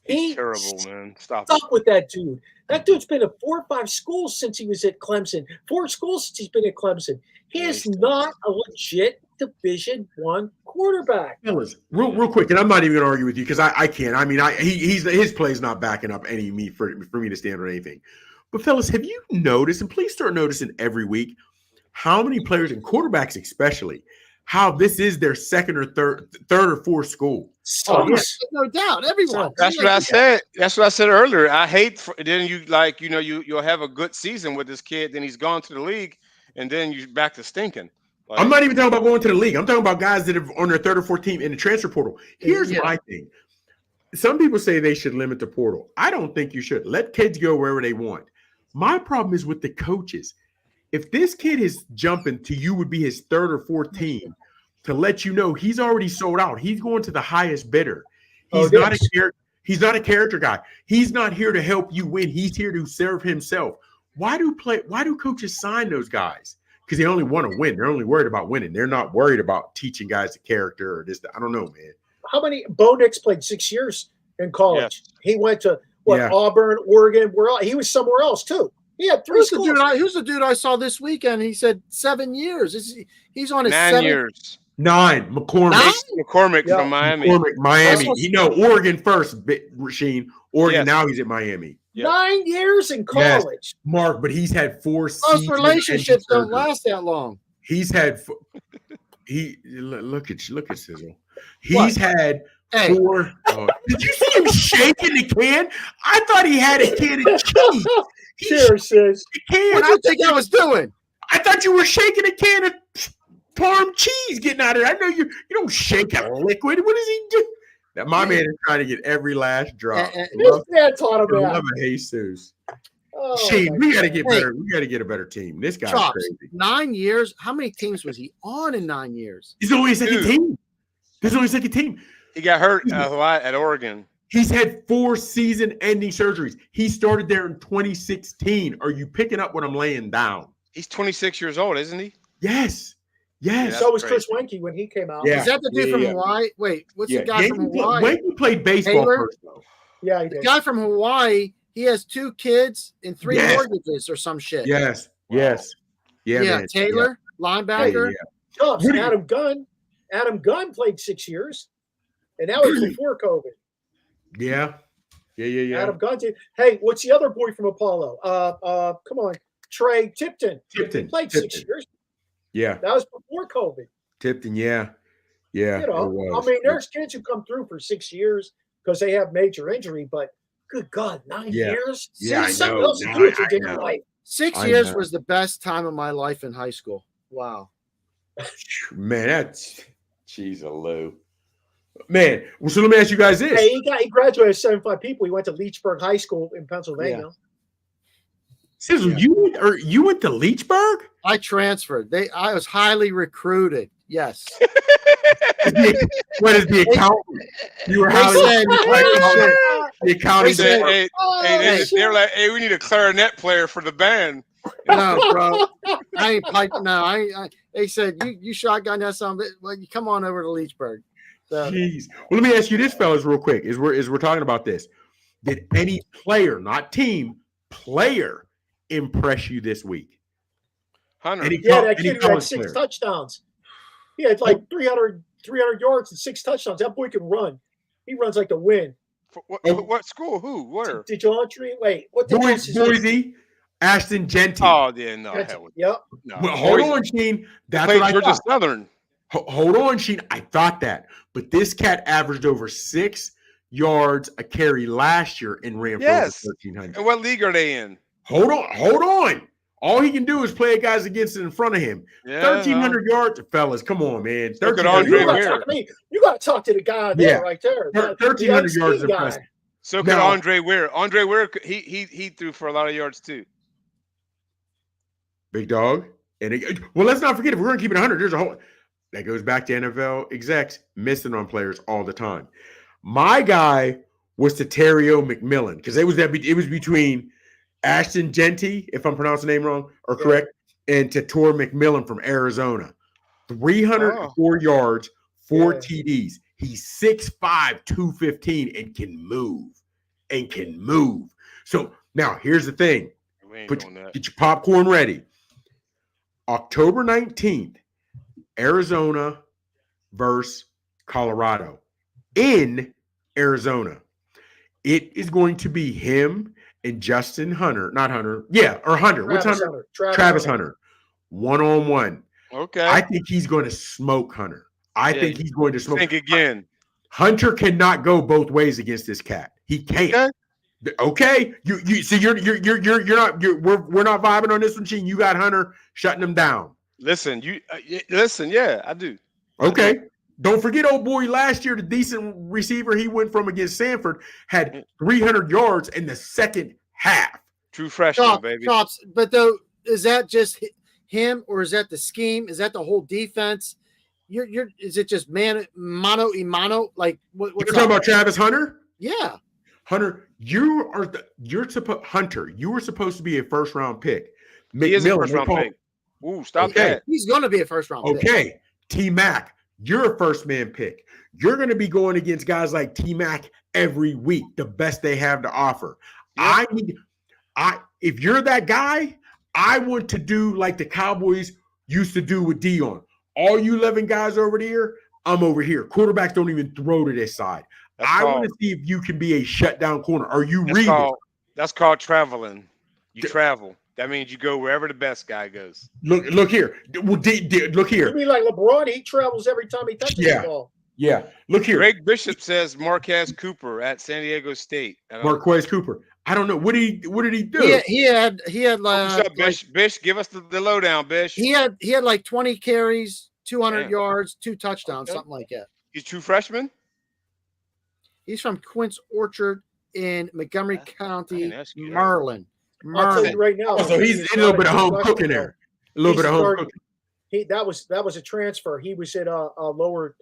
He's terrible, man. Stop stuck with that dude. That dude's been at 4 or 5 schools since he was at Clemson. 4 schools since he's been at Clemson. He is not a legit Division I quarterback. Fellas, real quick, and I'm not even going to argue with you because I can't. I mean, his play's not backing up any me for me to stand on anything. But fellas, have you noticed, and please start noticing every week, how many players and quarterbacks especially, how this is their second or third or fourth school? No doubt, everyone. That's what I said. That's what I said earlier. I hate then you'll have a good season with this kid, then he's gone to the league, and then you're back to stinking. Like, I'm not even talking about going to the league. I'm talking about guys that are on their third or fourth team in the transfer portal. Here's my thing. Some people say they should limit the portal. I don't think you should. Let kids go wherever they want. My problem is with the coaches. If this kid is jumping to you would be his third or fourth team, to let you know he's already sold out. He's going to the highest bidder. He's not a character guy. He's not here to help you win. He's here to serve himself. Why do coaches sign those guys? Because they only want to win. They're only worried about winning. They're not worried about teaching guys the character or this. I don't know, man. How many? Bo Nix played 6 years in college. Yeah. He went to Auburn, Oregon. He was somewhere else too. He had 3 schools. Who's the dude I saw this weekend? He said 7 years. He's on his 9 years. 9. McCormick. McCormick from Miami. McCormick, Miami. Oregon first, Rasheen. Oregon, now he's at Miami. Yep. 9 years in college. Yes, Mark, but he's had 4 seasons. Most relationships don't last that long. He's had look at Sizzle. He's had 4. Did you see him shaking the can? I thought he had a can of cheese. Cheers, sis. What do you think I was doing? I thought you were shaking a can of Parm cheese getting out of there. I know you don't shake a liquid. What does he do? My man is trying to get every last drop. This man taught him that. Love Jesus. Oh, Shane, we got to get better. We got to get a better team. This guy's crazy. 9 years. How many teams was he on in 9 years? He's only a second team. There's only a second team. He got hurt a lot at Oregon. He's had 4 season-ending surgeries. He started there in 2016. Are you picking up what I'm laying down? He's 26 years old, isn't he? Yes. Yeah, so was Chris Wenke when he came out. Yeah. Is that the dude from Hawaii? Wait, what's the guy from Hawaii? Wenke played baseball first, though. Yeah, he did. The guy from Hawaii, he has 2 kids and 3 mortgages or some shit. Yes. Yes. Yeah, man. Taylor, linebacker. Adam Gunn. Adam Gunn played 6 years, and that was before COVID. Yeah. Adam Gunn did. Hey, what's the other boy from Apollo? Come on, Trey Tipton. Tipton played 6 years. Yeah, that was before COVID. Tipton, yeah. You know, I mean, there's kids who come through for 6 years because they have major injury, but good God, 9 years? Yeah, I something know. else to do with your damn life. 6 years was the best time of my life in high school. Wow. Man, that's jeez, Lou. Man, well, so let me ask you guys this. Hey, he graduated 75 people. He went to Leechburg High School in Pennsylvania. Yeah. Sizzle, you went to Leechburg? I transferred. I was highly recruited. Yes. What is the accountant? You were highly recruited. The accountant said, they're like, hey, we need a clarinet player for the band. No, bro. I ain't piped. No, they said you shotgun that something. Well, you come on over to Leechburg. So. Jeez. Well, let me ask you this, fellas, real quick. As we're talking about this, did any player, not team, player, impress you this week? Hunter. That kid who had 6 touchdowns. He had like 300 yards and 6 touchdowns. That boy can run. He runs like the wind. What school? Who? Where? DeJontry. Wait, what the Boise? Ashton Genty. Oh, yeah, no. Yep. No. Well, hold on, Sheen. That's what I Georgia thought. Southern. Hold on, Sheen. I thought that. But this cat averaged over 6 yards a carry last year and ran for over 1,300. And what league are they in? Hold on. All he can do is play guys against it in front of him. 1,300 yards, fellas. Come on, man. Look at Andre Ware. You got to talk to the guy there, right there. 1,300 yards is impressive. So could Andre Ware. Andre Ware, he threw for a lot of yards too. Big dog. And well, let's not forget, if we're going to keep it 100, there's a whole that goes back to NFL execs missing on players all the time. My guy was Terrio McMillan because it was between Ashton Genty, if I'm pronouncing the name wrong or correct, and Tator McMillan from Arizona. 304 yards, 4 TDs. He's 6'5", 215, and can move. So now here's the thing. Get your popcorn ready. October 19th, Arizona versus Colorado in Arizona. It is going to be him and Justin Hunter, not Hunter. Yeah, or Hunter. What's Hunter? Travis Hunter. 1-on-1. Okay. I think he's going to smoke Hunter. I think he's going to smoke. Think again. Hunter cannot go both ways against this cat. He can't. Okay. You see, we're not vibing on this one, Gene. You got Hunter shutting him down. Listen, yeah, I do. Okay. Don't forget, old boy, last year, the decent receiver he went from against Sanford had 300 yards in the second half. True freshman, baby. But though, is that just him or is that the scheme? Is that the whole defense? Is it just mano y mano? Like what's you're talking about Travis Hunter? Yeah. Hunter, you were supposed to be a first round pick. He is a first round pick. Ooh, stop that. He's going to be a first round pick. Okay. T-Mac, you're a first man pick. You're going to be going against guys like T-Mac every week, the best they have to offer. Yep. If you're that guy, I want to do like the Cowboys used to do with Dion. All you 11 guys over there, I'm over here. Quarterbacks don't even throw to this side. I want to see if you can be a shutdown corner. Are you reading? That's called traveling. You travel. That means you go wherever the best guy goes. Look here. Well, look here. You mean like LeBron? He travels every time he touches the ball. Yeah. Look here. Greg Bishop says Marquez Cooper at San Diego State. Marquez Cooper. I don't know. What did he do? He had what's up, Bish? Bish, give us the lowdown, Bish. He had like 20 carries, 200 yards, 2 touchdowns, something like that. He's true freshman? He's from Quince Orchard in Montgomery County, Maryland. I'll tell you right now. So he's a little bit of home cooking there. A little bit of home cooking. That was a transfer. He was at a lower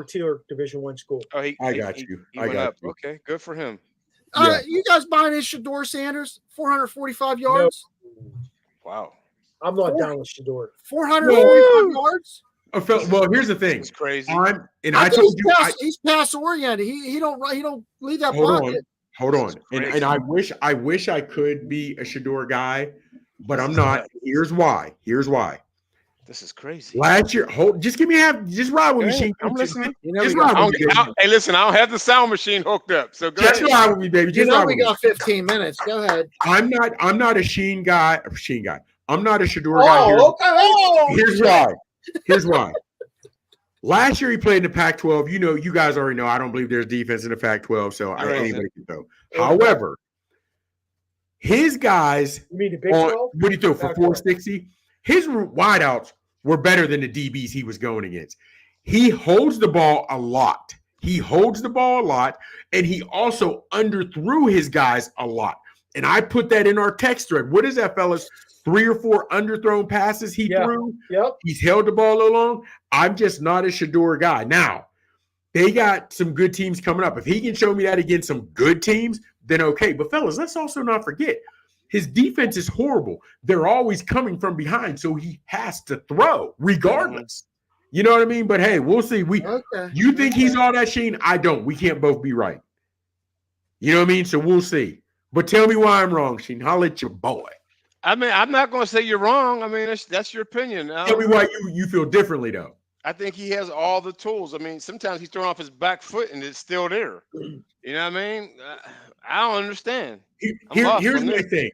tier Division I school. Oh, I got you. Okay, good for him. You guys buying his Shador Sanders? 445 yards. No. Wow. I'm not down with Shador. 445 yards. Well, here's the thing. It's crazy. I told you he's pass oriented. He don't leave that hold pocket. Hold on. And I wish I could be a Shador guy, but I'm not. Here's why. This is crazy. Last year, just give me just ride with me. I'm listening. Hey, listen, I don't have the sound machine hooked up. So go just ahead. ride with me, baby. Just we got 15 minutes. Go ahead. I'm not a Sheen guy. I'm not a Shador guy. Here's why. Last year he played in the Pac-12. You guys already know I don't believe there's defense in the Pac-12, so anybody can throw. However, his guys, you mean the Big 12? What do you throw for 460? His wideouts were better than the DBs he was going against. He holds the ball a lot. And he also underthrew his guys a lot. And I put that in our text thread. What is that, fellas? 3 or 4 underthrown passes he threw. Yep. He's held the ball a long. I'm just not a Shador guy. Now, they got some good teams coming up. If he can show me that against some good teams, then okay. But fellas, let's also not forget, his defense is horrible. They're always coming from behind, so he has to throw regardless. You know what I mean? But hey, we'll see. You think he's all that, Sheen? I don't. We can't both be right. You know what I mean? So we'll see. But tell me why I'm wrong, Sheen. Holla at your boy. I mean, I'm not going to say you're wrong. I mean, that's your opinion. Tell me why you feel differently, though. I think he has all the tools. I mean, sometimes he's throwing off his back foot and it's still there. You know what I mean? I don't understand. Here's my thing.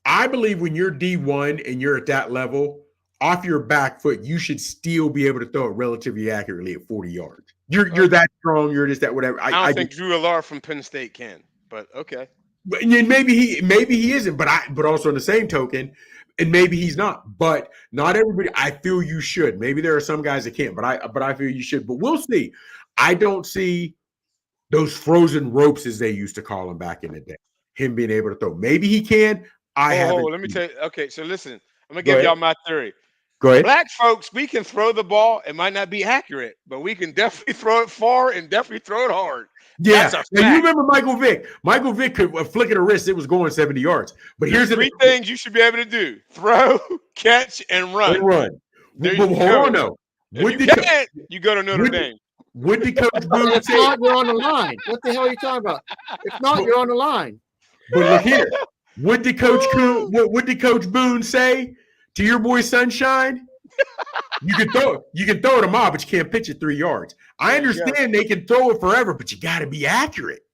I believe when you're D1 and you're at that level, off your back foot, you should still be able to throw it relatively accurately at 40 yards. You're that strong. You're just that whatever. I don't think Drew Allard from Penn State can, but okay. And maybe he isn't, but also in the same token, and maybe he's not. But not everybody. I feel you should. Maybe there are some guys that can't, but I feel you should. But we'll see. I don't see those frozen ropes, as they used to call them back in the day. Him being able to throw. Maybe he can. Let me tell you. Okay, so listen. I'm gonna give y'all my theory. Go ahead. Black folks, we can throw the ball. It might not be accurate, but we can definitely throw it far and definitely throw it hard. Yeah. Now, you remember Michael Vick. Michael Vick could flick of the wrist. It was going 70 yards. But here's the 3 things you should be able to do: throw, catch, and run. Hold on, though. You go to Notre Dame. What did Coach Boone say? If not, you're on the line. What the hell are you talking about? If not, you're on the line. But look here. What did Coach Boone say to your boy Sunshine? You can throw it a mile, but you can't pitch it 3 yards. I understand they can throw it forever, but you got to be accurate.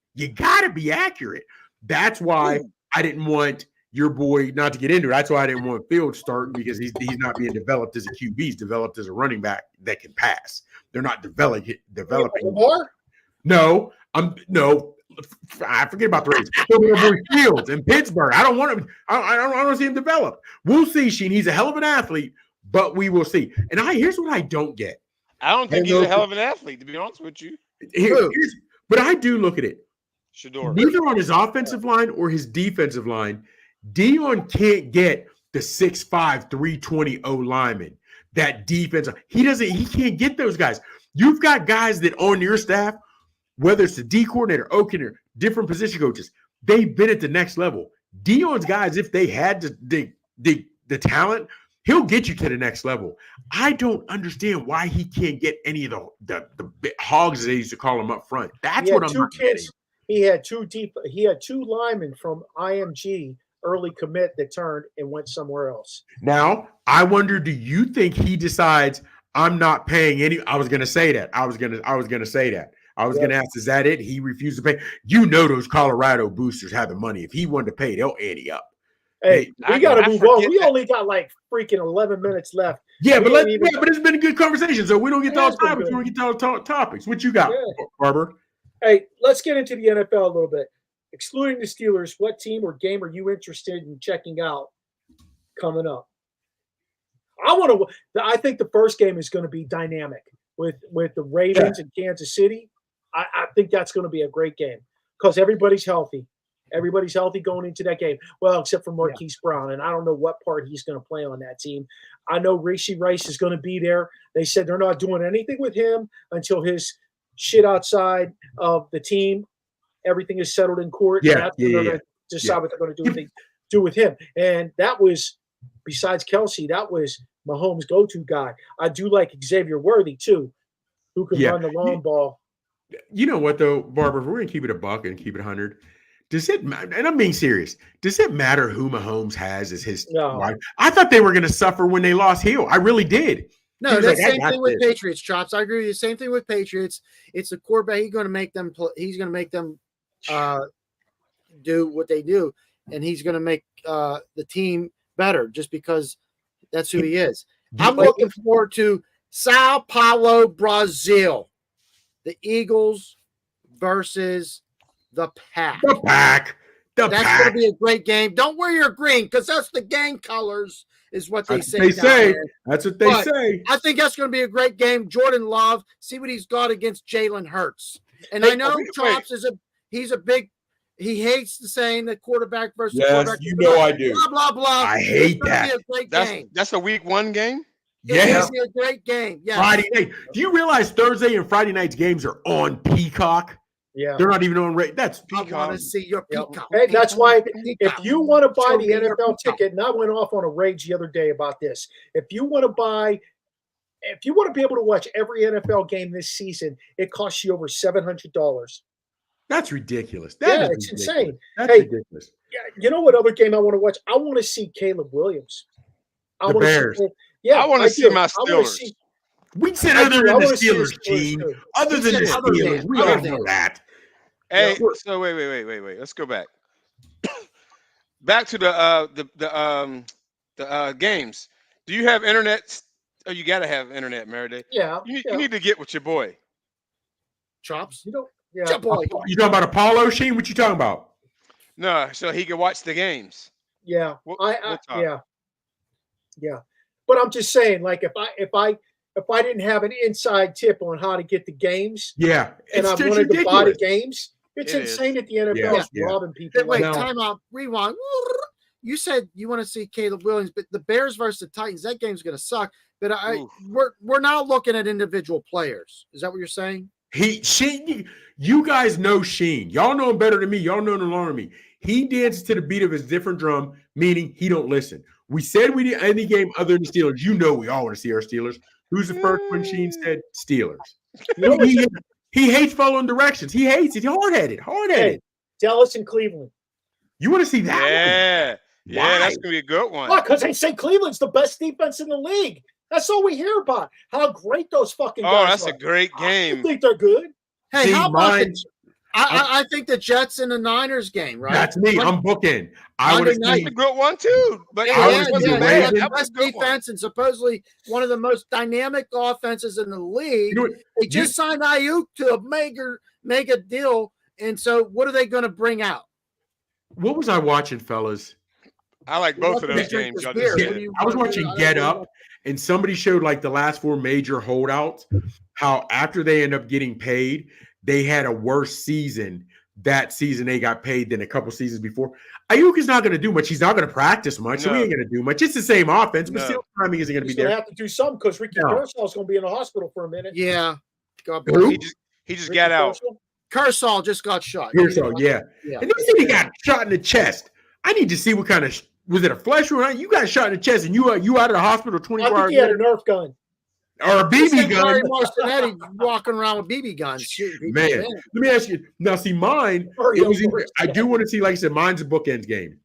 That's why I didn't want your boy, not to get into it. That's why I didn't want Fields starting, because he's not being developed as a QB. He's developed as a running back that can pass. They're not developing. More? No. I forget about the Raiders. Fields in Pittsburgh. I don't want him. I don't see him develop. We'll see, Sheen. He's a hell of an athlete, but we will see. And here's what I don't get. I don't think he's a hell of an athlete, to be honest with you. But I do look at it. Shador. Neither on his offensive line or his defensive line, Dion can't get the 6'5", 320 lineman. That defense, he can't get those guys. You've got guys that on your staff, whether it's the D coordinator, O coordinator, different position coaches, they've been at the next level. Dion's guys, if they had the talent, he'll get you to the next level. I don't understand why he can't get any of the hogs, as they used to call them, up front. That's what I'm not getting. He had two linemen from IMG early commit that turned and went somewhere else. Now, I wonder, do you think he decides, I'm not paying any? I was going to say that. I was going to say that. I was going to ask, is that it? He refused to pay. You know, those Colorado boosters have the money. If he wanted to pay, they'll ante up. Hey, we got to move on. We only got like freaking 11 minutes left. Yeah, but it's been a good conversation. So we don't get to all topics. We don't get to all topics. What you got, Barber? Hey, let's get into the NFL a little bit. Excluding the Steelers, what team or game are you interested in checking out coming up? I think the first game is going to be dynamic with the Ravens and Kansas City. I think that's going to be a great game because everybody's healthy. Everybody's healthy going into that game. Well, except for Marquise Brown, and I don't know what part he's going to play on that team. I know Rashee Rice is going to be there. They said they're not doing anything with him until his shit outside of the team, everything is settled in court. Yeah, that's when they're going to decide what they're going to do with him. And that was, besides Kelsey, that was Mahomes' go-to guy. I do like Xavier Worthy too, who can run the long ball. You know what though, Barbara? If we're going to keep it a buck and keep it 100. Does it matter? And I'm being serious. Does it matter who Mahomes has as his wife? I thought they were going to suffer when they lost Hill. I really did. No, that's the same thing with Patriots, Chops. I agree with you. Same thing with Patriots. It's the quarterback. He's going to make them do what they do, and he's going to make the team better just because that's who he is. I'm looking forward to Sao Paulo, Brazil. The Eagles versus the Pack. That's going to be a great game. Don't wear your green because that's the gang colors, is what they say. That's what they say. I think that's going to be a great game. Jordan Love, see what he's got against Jalen Hurts. And I know Chops he hates the saying that quarterback versus quarterback. You know I do. Blah, blah, blah. I hate that. That's a week 1 game? Yes. It's going to be a great game. Yes. Friday night. Do you realize Thursday and Friday night's games are on Peacock? Yeah. They're not even on rate. That's Peacock. I want to see your Peacock. Hey, that's why if you want to buy the NFL ticket, and I went off on a rage the other day about this. If you want to be able to watch every NFL game this season, it costs you over $700. That's ridiculous. It's insane. That's ridiculous. Yeah, you know what other game I want to watch? I want to see Caleb Williams. The Bears. I want to see my Steelers. We said other than the Steelers, Gene. Other than the Steelers. We all know that. Hey, so wait. Let's go back. Back to the games. Do you have internet? Oh, you got to have internet, Maradei. Yeah. You need to get with your boy. Chops? You talking about Apollo, Sheen? What you talking about? No, so he can watch the games. Yeah. Yeah. But I'm just saying, like, if I didn't have an inside tip on how to get the games, and I wanted to buy the games, it's insane that the NFL is robbing people. Wait, time out, rewind. You said you want to see Caleb Williams, but the Bears versus the Titans, that game's going to suck. But we're not looking at individual players. Is that what you're saying? Sheen, you guys know Sheen. Y'all know him better than me. Y'all know him longer than me. He dances to the beat of his different drum, meaning he don't listen. We said we did any game other than Steelers. You know we all want to see our Steelers. Who's the first one? Sheen said Steelers. He hates following directions. He hates it. He's hard-headed. Hey, Dallas and Cleveland. You want to see that one? Yeah, that's going to be a good one. Why? Because they say Cleveland's the best defense in the league. That's all we hear about. How great those fucking guys are. Oh, that's a great game. I think they're good. Hey, how about I think the Jets and the Niners game, right? That's me. I'm booking. I want to see a good one too. But the best defense and supposedly one of the most dynamic offenses in the league. They just signed Ayuk to a mega deal, and so what are they going to bring out? What was I watching, fellas? I like both of those games. I was watching Get Up, and somebody showed like the last 4 major holdouts, how after they end up getting paid, they had a worse season that season they got paid than a couple seasons before. Ayuk is not going to do much. He's not going to practice much, so he ain't going to do much. It's the same offense, but still timing isn't going to be there. He's going to have to do something because Ricky Kershaw is going to be in the hospital for a minute. Yeah. God bless. He just got out. Kershaw just got shot. Kershaw, yeah. And they said he got shot in the chest. I need to see what kind of was it a flesh wound? You got shot in the chest and you out of the hospital 24 hours. I think he had a Nerf gun. Or a BB gun. Marcinetti walking around with BB guns. Man, let me ask you. Now, see, mine. I do want to see, like I said, mine's a bookends game,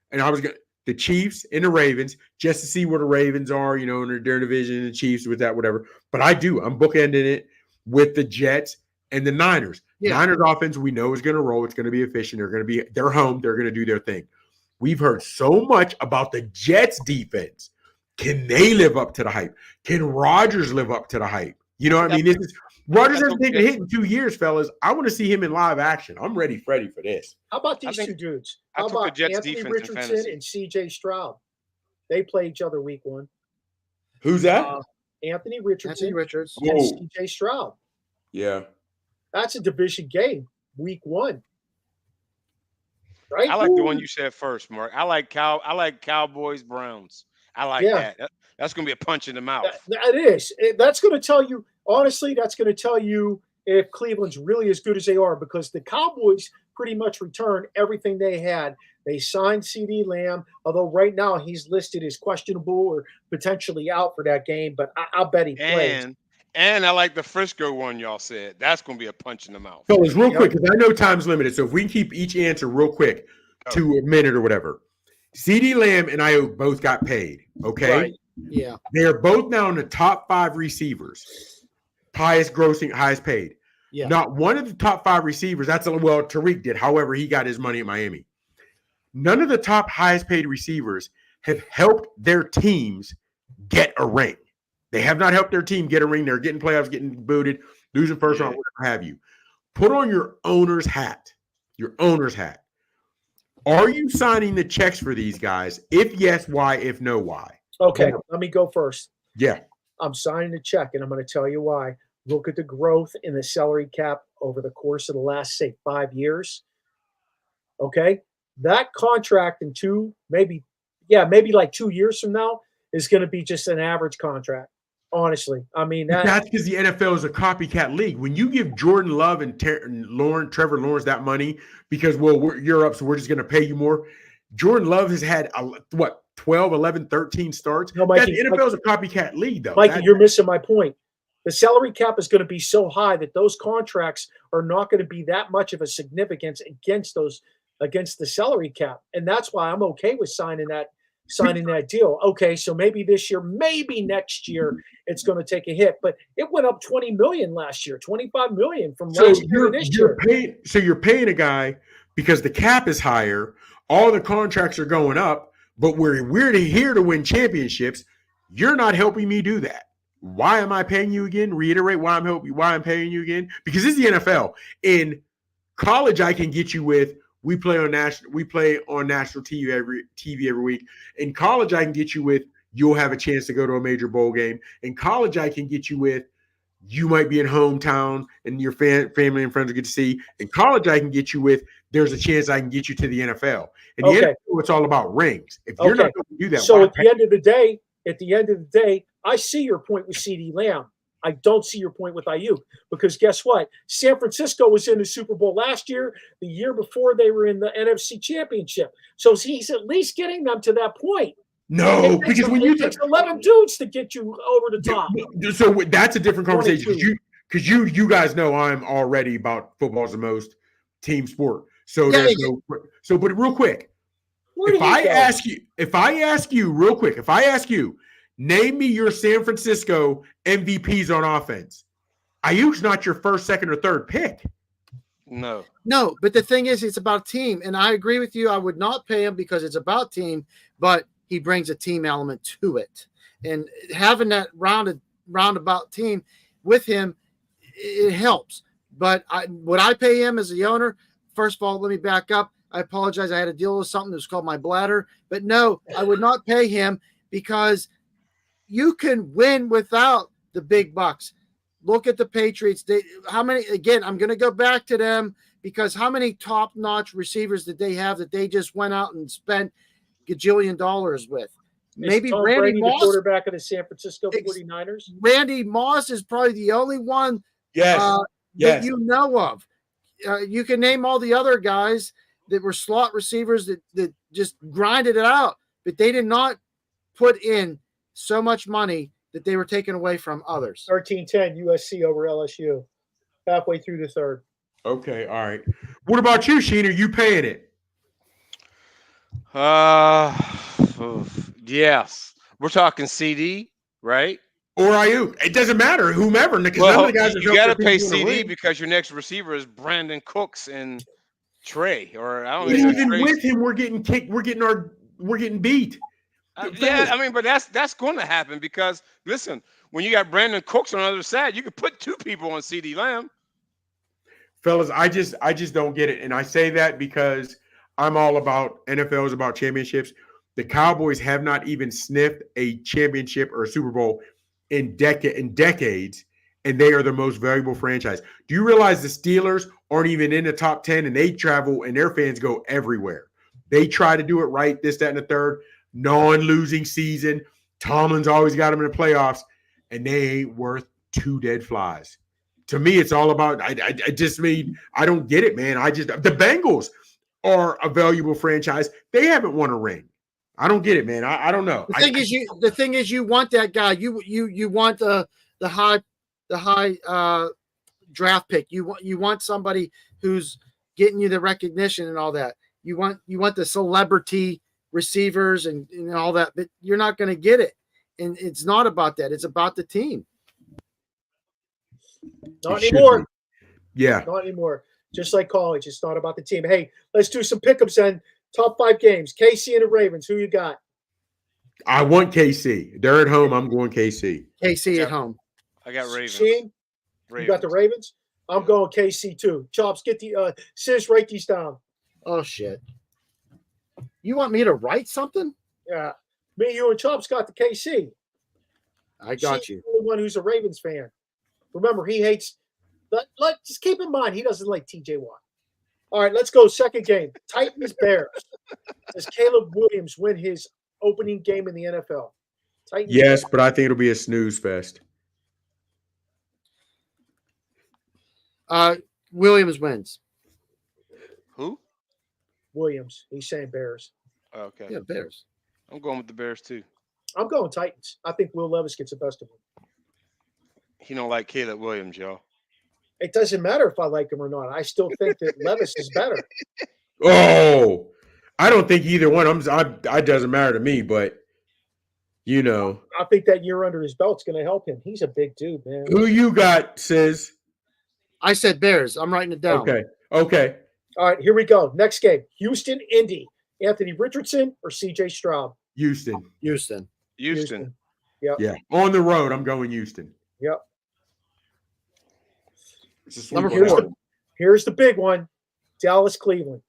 and I was going the Chiefs and the Ravens just to see where the Ravens are, in their division, and the Chiefs with that, whatever. But I'm bookending it with the Jets and the Niners. Yeah. Niners offense we know is going to roll. It's going to be efficient. They're home. They're going to do their thing. We've heard so much about the Jets defense. Can they live up to the hype? Can Rodgers live up to the hype? You know what I mean? Rodgers hasn't taken a hit in 2 years, fellas. I want to see him in live action. I'm ready, Freddie, for this. How about these two dudes? How about Anthony Richardson and C.J. Stroud? They play each other week 1. Who's that? Anthony Richardson and C.J. Stroud. Yeah. That's a division game, week 1. Right? I like the one you said first, Mark. I like Cowboys Browns. I like that. That's gonna be a punch in the mouth. That is. That's going to tell you, honestly, that's going to tell you if Cleveland's really as good as they are, because the Cowboys pretty much returned everything they had. They signed CD Lamb, although right now he's listed as questionable or potentially out for that game, but I'll bet he plays. And I like the Frisco one y'all said. That's going to be a punch in the mouth. Fellas, real quick, because I know time's limited, so if we can keep each answer real quick to a minute or whatever. CD Lamb and Ayuk both got paid, okay? Right. Yeah. They're both now in the top 5 receivers, highest grossing, highest paid. Yeah. Not one of the top 5 receivers, Tariq did. However, he got his money at Miami. None of the top highest paid receivers have helped their teams get a ring. They have not helped their team get a ring. They're getting playoffs, getting booted, losing first round, whatever have you. Put on your owner's hat. Your owner's hat. Are you signing the checks for these guys? If yes, why? If no, why? Okay, let me go first. Yeah. I'm signing the check, and I'm going to tell you why. Look at the growth in the salary cap over the course of the last, say, 5 years. Okay? That contract in maybe like 2 years from now is going to be just an average contract. Honestly, I mean that's because the NFL is a copycat league. When you give Jordan Love and Trevor Lawrence that money because you're up, so we're just going to pay you more. Jordan Love has had 12, 11, 13 starts. No, Mikey, the NFL is a copycat league, though. Mikey, you're missing my point. The salary cap is going to be so high that those contracts are not going to be that much of a significance against the salary cap, and that's why I'm okay with signing that deal. Okay, so maybe this year, maybe next year, it's going to take a hit, but it went up $20 million last year, $25 million from last year to this year. So you're paying a guy because the cap is higher, all the contracts are going up, but we're here to win championships. You're not helping me do that. Why am I paying you again? Reiterate why I'm paying you again. Because this is the NFL. In college, I can get you with. We play on national TV every week. In college, I can get you with you'll have a chance to go to a major bowl game. In college, I can get you with you might be in hometown and your family and friends will get to see. In college, I can get you with there's a chance I can get you to the NFL. And the NFL, it's all about rings. If you're not going to do that, so at the end of the day, I see your point with CD Lamb. I don't see your point with Ayuk because guess what? San Francisco was in the Super Bowl last year. The year before they were in the NFC Championship. So he's at least getting them to that point. No, because when you take 11 dudes to get you over the top. So that's a different conversation because you guys know I'm already about football's the most team sport. So but real quick, if I ask you, name me your San Francisco MVPs on offense. Ayuk's not your first, second, or third pick. No, but the thing is, it's about team. And I agree with you. I would not pay him because it's about team, but he brings a team element to it. And having that roundabout team with him, it helps. But would I pay him as the owner? First of all, let me back up. I apologize. I had to deal with something that was called my bladder. But no, I would not pay him because you can win without the big bucks. Look at the Patriots. I'm going to go back to them because how many top-notch receivers did they have that they just went out and spent gajillion dollars with? Maybe Tom Randy Brady, Moss, the quarterback of the San Francisco 49ers. Randy Moss is probably the only one that you know of. You can name all the other guys that were slot receivers that just grinded it out, but they did not put in so much money that they were taken away from others. 13-10 USC over LSU, halfway through the third. Okay, all right. What about you, Sheen? Are you paying it? Yes. We're talking CD, right? Or Ayuk. It doesn't matter. Whomever. Because well, none of the guys you got to pay CD because your next receiver is Brandon Cooks and Trey. Or I don't know. Even with him, we're getting kicked. We're getting beat. Yeah, I mean, but that's going to happen because listen, when you got Brandon Cooks on the other side, you can put 2 people on CD Lamb. Fellas, I just don't get it, and I say that because I'm all about NFL is about championships. The Cowboys have not even sniffed a championship or a Super Bowl in decades, and they are the most valuable franchise. Do you realize the Steelers aren't even in the top 10, and they travel and their fans go everywhere? They try to do it right, this, that, and the third. Non-losing season. Tomlin's always got them in the playoffs, and they ain't worth two dead flies. To me, it's all about I don't get it, man. The Bengals are a valuable franchise. They haven't won a ring. I don't get it, man. I don't know. The thing is you want that guy. You want the high draft pick. You want somebody who's getting you the recognition and all that. You want the celebrity receivers and all that, but you're not going to get it. And it's not about that. It's about the team. Not anymore. Yeah. Not anymore. Just like college, it's not about the team. Hey, let's do some pickups then. Top 5 games. KC and the Ravens. Who you got? I want KC. They're at home. I'm going KC. KC at home. I got Ravens. Shane, you got the Ravens? I'm going KC too. Chops, get the Sis, write these down. Oh shit. You want me to write something? Yeah. Me, you, and Chops got the KC. I got you. The only one who's a Ravens fan. Remember, he hates. Just keep in mind, he doesn't like TJ Watt. All right, let's go. Second game. Titans Bears. Does Caleb Williams win his opening game in the NFL? Titans Yes, Bears. but I think it'll be a snooze fest. Williams wins. Who? Williams. He's saying Bears. Okay. Yeah, Bears. I'm going with the Bears too. I'm going Titans. I think Will Levis gets the best of him. He don't like Caleb Williams, y'all. It doesn't matter if I like him or not. I still think that Levis is better. Oh, I don't think either one. It doesn't matter to me, but I think that year under his belt's going to help him. He's a big dude, man. Who you got, Sis? I said Bears. I'm writing it down. Okay. All right, here we go. Next game. Houston, Indy. Anthony Richardson or C.J. Stroud? Houston. Houston. Yep. Yeah. On the road, I'm going Houston. Yep. Number 4. Here's the big one. Dallas, Cleveland.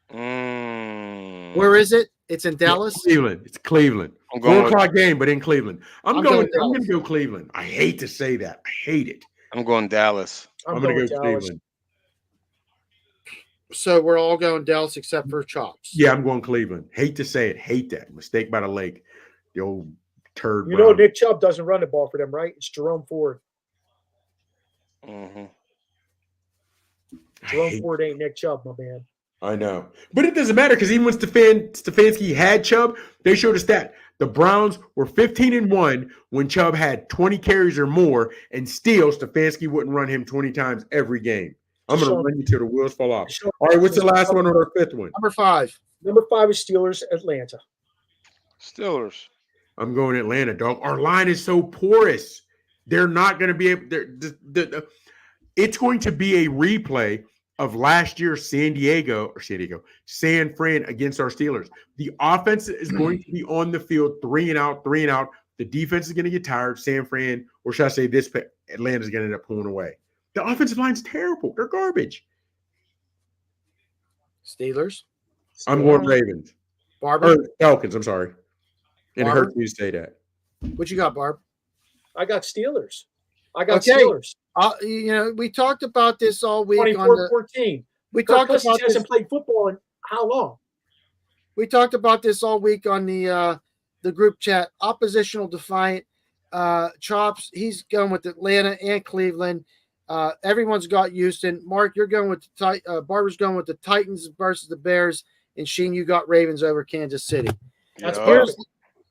Where is it? It's in Dallas? It's Cleveland. 4 o'clock game, but in Cleveland. I'm going to go Cleveland. I hate to say that. I hate it. I'm going Dallas. I'm going to go go Dallas. Cleveland. So we're all going Dallas except for Chops. Yeah, I'm going Cleveland. Hate to say it. Hate that. Mistake by the lake. The old turd. You know Nick Chubb doesn't run the ball for them, right? It's Jerome Ford. Mm-hmm. Jerome Ford ain't Nick Chubb, my man. I know. But it doesn't matter because even when Stefanski had Chubb, they showed a stat. The Browns were 15-1 when Chubb had 20 carries or more, and still Stefanski wouldn't run him 20 times every game. I'm going to run you till the wheels fall off. All right, what's the last one or our 5th one? Number 5. Number 5 is Steelers, Atlanta. Steelers. I'm going Atlanta, dog. Our line is so porous. They're not going to be able it's going to be a replay of last year's San Fran against our Steelers. The offense is going to be on the field 3 and out. The defense is going to get tired. San Fran, or should I say Atlanta's going to end up pulling away. The offensive line's terrible. They're garbage. Steelers. I'm going Ravens. Barber. Falcons, I'm sorry. It Barber? hurts me to say that. What you got, Barb? I got Steelers. Steelers. We talked about this all week. 24-14. We talked about this. Hasn't played football in how long? We talked about this all week on the group chat. Oppositional defiant. Chops, he's going with Atlanta and Cleveland. Everyone's got Houston. Mark, you're going with Barber's going with the Titans versus the Bears, and Sheen, you got Ravens over Kansas City. That's perfect.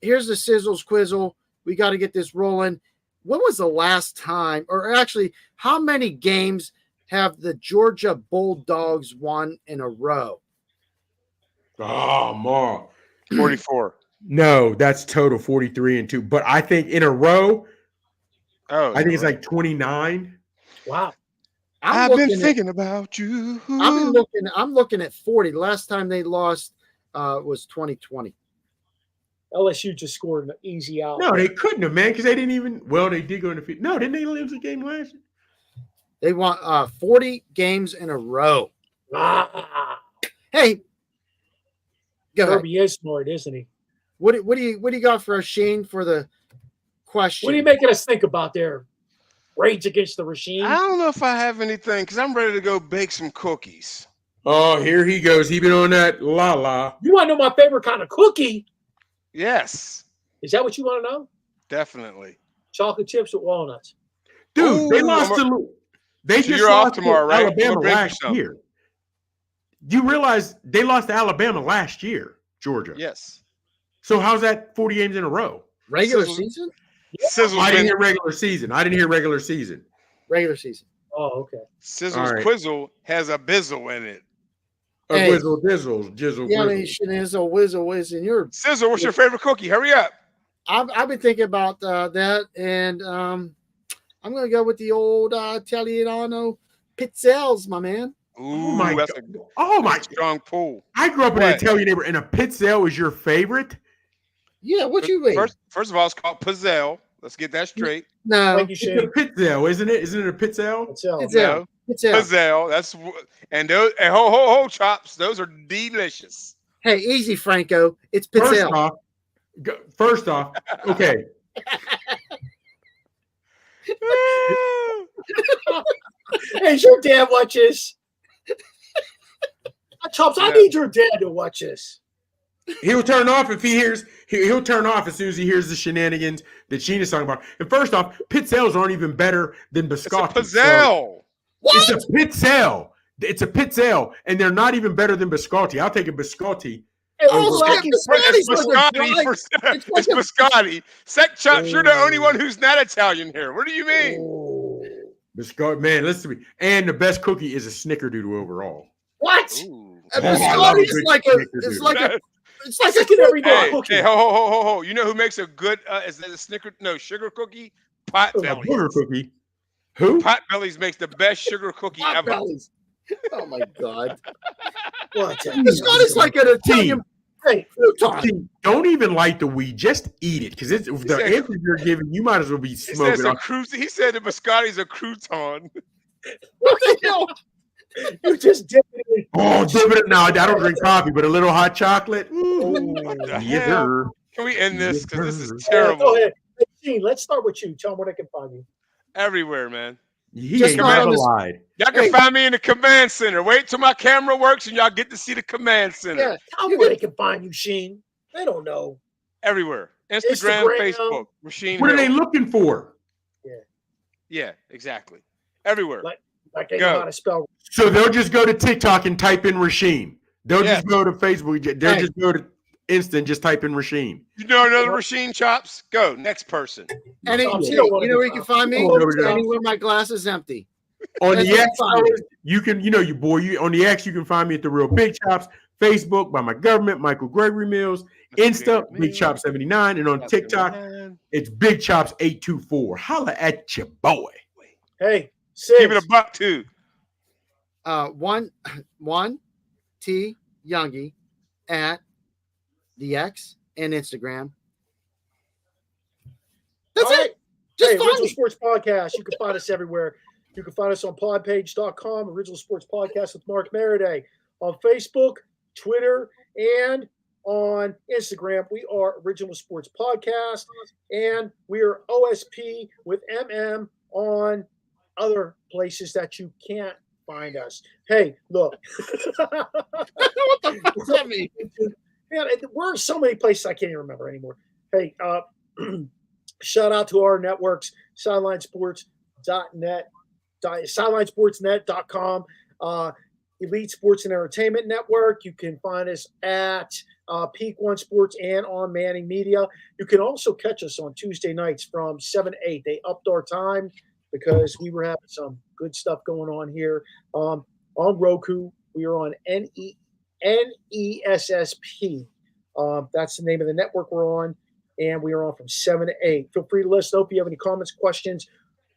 Here's the sizzles quizzle. We got to get this rolling. When was the last time, or actually, how many games have the Georgia Bulldogs won in a row? Oh, Mark. 44. No, that's total 43-2. But I think in a row, I think it's like 29. Wow. I've been thinking about you. I'm looking at 40. The last time they lost was 2020. LSU just scored an easy out. No, they couldn't have, man, because they didn't even. Well, they did go in the field. No, didn't they lose the game last year? They won 40 games in a row. Hey, go ahead. Kirby is smart, isn't he? What do you got for Shane for the question? What are you making us think about there? Rage Against the Machine. I don't know if I have anything because I'm ready to go bake some cookies. Oh, here he goes. He been on that la. You want to know my favorite kind of cookie? Yes. Is that what you want to know? Definitely. Chocolate chips with walnuts. Dude, they lost to they so just you're lost off tomorrow, to right? Alabama last year. You realize they lost to Alabama last year, Georgia. Yes. So how's that 40 games in a row? Regular season? Sizzle's I didn't hear regular season. Regular season. Oh, okay. Sizzle's Quizzle has a bizzle in it. A Quizzle Dizzle, Jizzle. Yeah, Shinizzle, Whizzle, Whiz, and your Sizzle. What's your favorite cookie? Hurry up. I've been thinking about that, and I'm gonna go with the old Italiano pizzelles, my man. Ooh, that's a strong pull. I grew up in an Italian neighborhood, and a pizzelle is your favorite? Yeah, what you mean? First of all, it's called pizzelle. Let's get that straight. No, it's a pizzelle, isn't it? Isn't it a pizzelle? Pizzelle. Pizzelle. That's and those and ho chops. Those are delicious. Hey, easy, Franco. It's pizzelle. First off, okay. Hey, your dad watch this? Chops, I need your dad to watch this. He'll turn off if he hears. He'll turn off as soon as he hears the shenanigans that Sheena's talking about. And first off, pizzelles aren't even better than biscotti. It's a pizzelle. It's a pizzelle. It's a pizzelle, and they're not even better than biscotti. I'll take a biscotti. It's biscotti. Sec chops, you're the only one who's not Italian here. What do you mean? Biscotti, man, listen to me. And the best cookie is a snickerdoodle overall. What? Biscotti is like it's like an everyday cookie. Hey, ho. You know who makes a good sugar cookie? Potbellies. Sugar cookie. Who? Potbellies makes the best sugar cookie ever. Oh my God. What? Biscotti's like an Italian. Hey, don't even light the weed. Just eat it, because it's the answer you're giving. You might as well be smoking. He said the biscotti's a crouton. What the hell? You just dip it. Oh, dip it. No, I don't drink coffee, but a little hot chocolate. What the hell? Can we end this? Because this is terrible. Go ahead. Hey, Gene, let's start with you. Tell them where they can find you. Everywhere, man. He ain't never lied. Y'all can find me in the command center. Wait till my camera works and y'all get to see the command center. Yeah, tell them where they can find you, Sheen. They don't know. Everywhere. Instagram, Facebook. Machine. What are they looking for? Yeah, exactly. Everywhere. Like they know how to spell. So they'll just go to TikTok and type in Rasheen. They'll just go to Facebook. They'll just go to Insta and just type in Rasheen. You know another Rasheen, Chops? Go. Next person. You know where you can find me? Anywhere my glass is empty. On the X, you can, on the X, you can find me at The Real Big Chops. Facebook, by my government, Michael Gregory Mills. Insta, Big Chop 79. And on TikTok, it's Big Chops 824. Holla at your boy. Hey, give it a buck too. One T Youngie at the X and Instagram. That's it. Just Original Sports Podcast. You can find us everywhere. You can find us on podpage.com, Original Sports Podcast with Mark Maradei. On Facebook, Twitter, and on Instagram, we are Original Sports Podcast. And we are OSP with MM on other places that you can't find us. Hey, look. What the fuck does that mean? Man, we're in so many places I can't even remember anymore. Hey, shout out to our networks, sidelinesports.net, sidelinesportsnet.com, Elite Sports and Entertainment Network. You can find us at Peak One Sports and on Manning Media. You can also catch us on Tuesday nights from 7 to 8. They upped our time because we were having some good stuff going on here. On Roku, we are on NESSP. That's the name of the network we're on, and we are on from 7 to 8. Feel free to let us know if you have any comments, questions,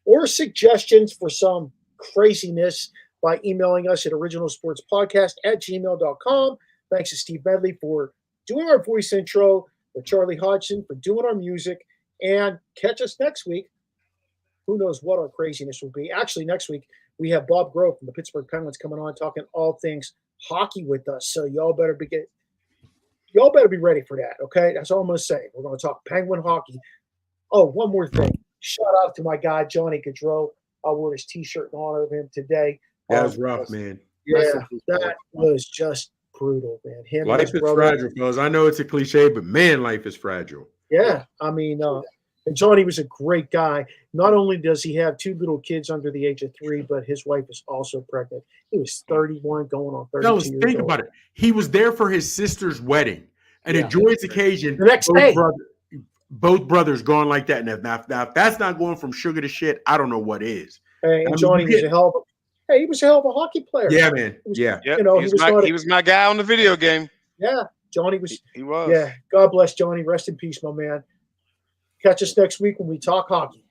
or suggestions for some craziness by emailing us at originalsportspodcast@gmail.com. Thanks to Steve Medley for doing our voice intro, to Charlie Hodgson for doing our music, and catch us next week. Who knows what our craziness will be. Actually, next week, we have Bob Grove from the Pittsburgh Penguins coming on talking all things hockey with us. So y'all better be ready for that, okay? That's all I'm going to say. We're going to talk Penguin hockey. Oh, one more thing. shout out to my guy Johnny Gaudreau. I wore his T-shirt in honor of him today. That was rough, man. Yeah, that was just brutal, man. Life is fragile, fellas. I know it's a cliche, but man, life is fragile. Yeah, I mean, and Johnny was a great guy. Not only does he have 2 little kids under the age of 3, but his wife is also pregnant. He was 31, going on 32 fellas, years think old. about it. He was there for his sister's wedding, and a joyous occasion. The next day. Both brothers gone like that. Now, if that's not going from sugar to shit, I don't know what is. Hey, and Johnny was a hell of a he was a hell of a hockey player. Yeah, man. You know, he was my guy on the video game. Yeah, Johnny was. He was. Yeah, God bless Johnny. Rest in peace, my man. Catch us next week when we talk hockey.